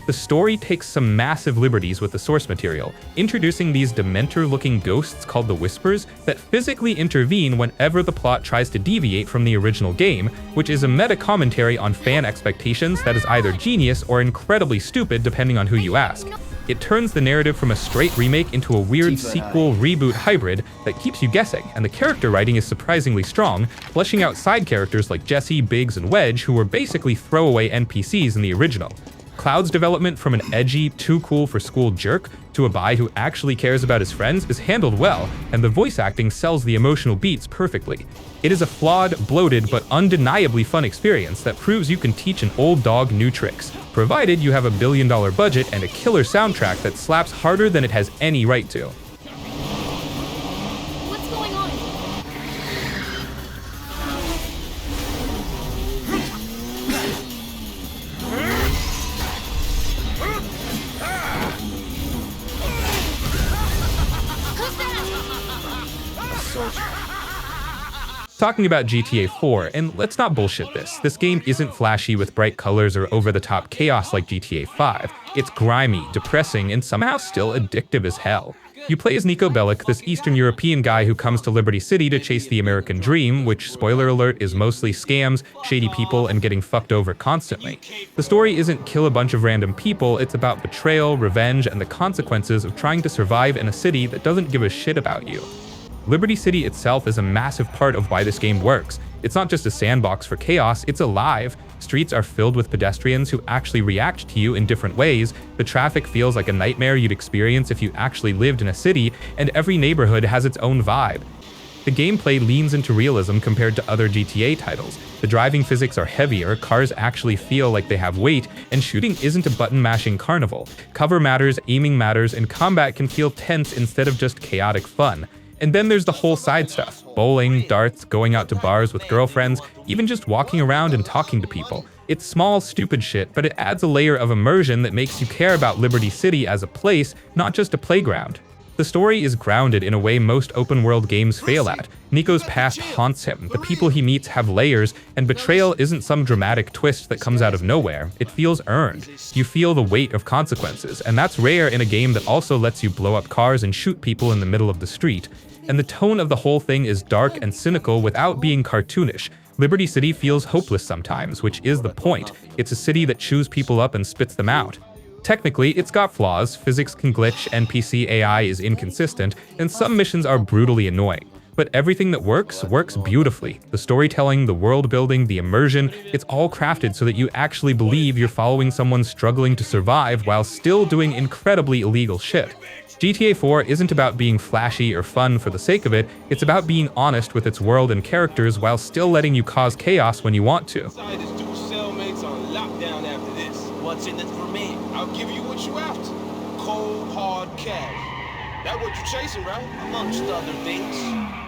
The story takes some massive liberties with the source material, introducing these Dementor-looking ghosts called the Whispers that physically intervene whenever the plot tries to deviate from the original game, which is a meta-commentary on fan expectations that is either genius or incredibly stupid depending on who you ask. It turns the narrative from a straight remake into a weird sequel-reboot hybrid that keeps you guessing, and the character writing is surprisingly strong, fleshing out side characters like Jesse, Biggs, and Wedge, who were basically throwaway NPCs in the original. Cloud's development from an edgy, too-cool-for-school jerk to a guy who actually cares about his friends is handled well, and the voice acting sells the emotional beats perfectly. It is a flawed, bloated, but undeniably fun experience that proves you can teach an old dog new tricks, provided you have a billion-dollar budget and a killer soundtrack that slaps harder than it has any right to. What's going on? Talking about GTA 4, and let's not bullshit this. This game isn't flashy with bright colors or over-the-top chaos like GTA 5. It's grimy, depressing, and somehow still addictive as hell. You play as Niko Bellic, this Eastern European guy who comes to Liberty City to chase the American dream, which, spoiler alert, is mostly scams, shady people, and getting fucked over constantly. The story isn't kill a bunch of random people, it's about betrayal, revenge, and the consequences of trying to survive in a city that doesn't give a shit about you. Liberty City itself is a massive part of why this game works. It's not just a sandbox for chaos, it's alive. Streets are filled with pedestrians who actually react to you in different ways, the traffic feels like a nightmare you'd experience if you actually lived in a city, and every neighborhood has its own vibe. The gameplay leans into realism compared to other GTA titles. The driving physics are heavier, cars actually feel like they have weight, and shooting isn't a button-mashing carnival. Cover matters, aiming matters, and combat can feel tense instead of just chaotic fun. And then there's the whole side stuff. Bowling, darts, going out to bars with girlfriends, even just walking around and talking to people. It's small, stupid shit, but it adds a layer of immersion that makes you care about Liberty City as a place, not just a playground. The story is grounded in a way most open-world games fail at. Nico's past haunts him, the people he meets have layers, and betrayal isn't some dramatic twist that comes out of nowhere. It feels earned. You feel the weight of consequences, and that's rare in a game that also lets you blow up cars and shoot people in the middle of the street. And the tone of the whole thing is dark and cynical without being cartoonish. Liberty City feels hopeless sometimes, which is the point. It's a city that chews people up and spits them out. Technically, it's got flaws, physics can glitch, NPC AI is inconsistent, and some missions are brutally annoying. But everything that works beautifully. The storytelling, the world building, the immersion, it's all crafted so that you actually believe you're following someone struggling to survive while still doing incredibly illegal shit. GTA 4 isn't about being flashy or fun for the sake of it, it's about being honest with its world and characters while still letting you cause chaos when you want to. What's in it for me? I'll give you what you after. Cold, hard cash. That what you chasing, right? Amongst other things.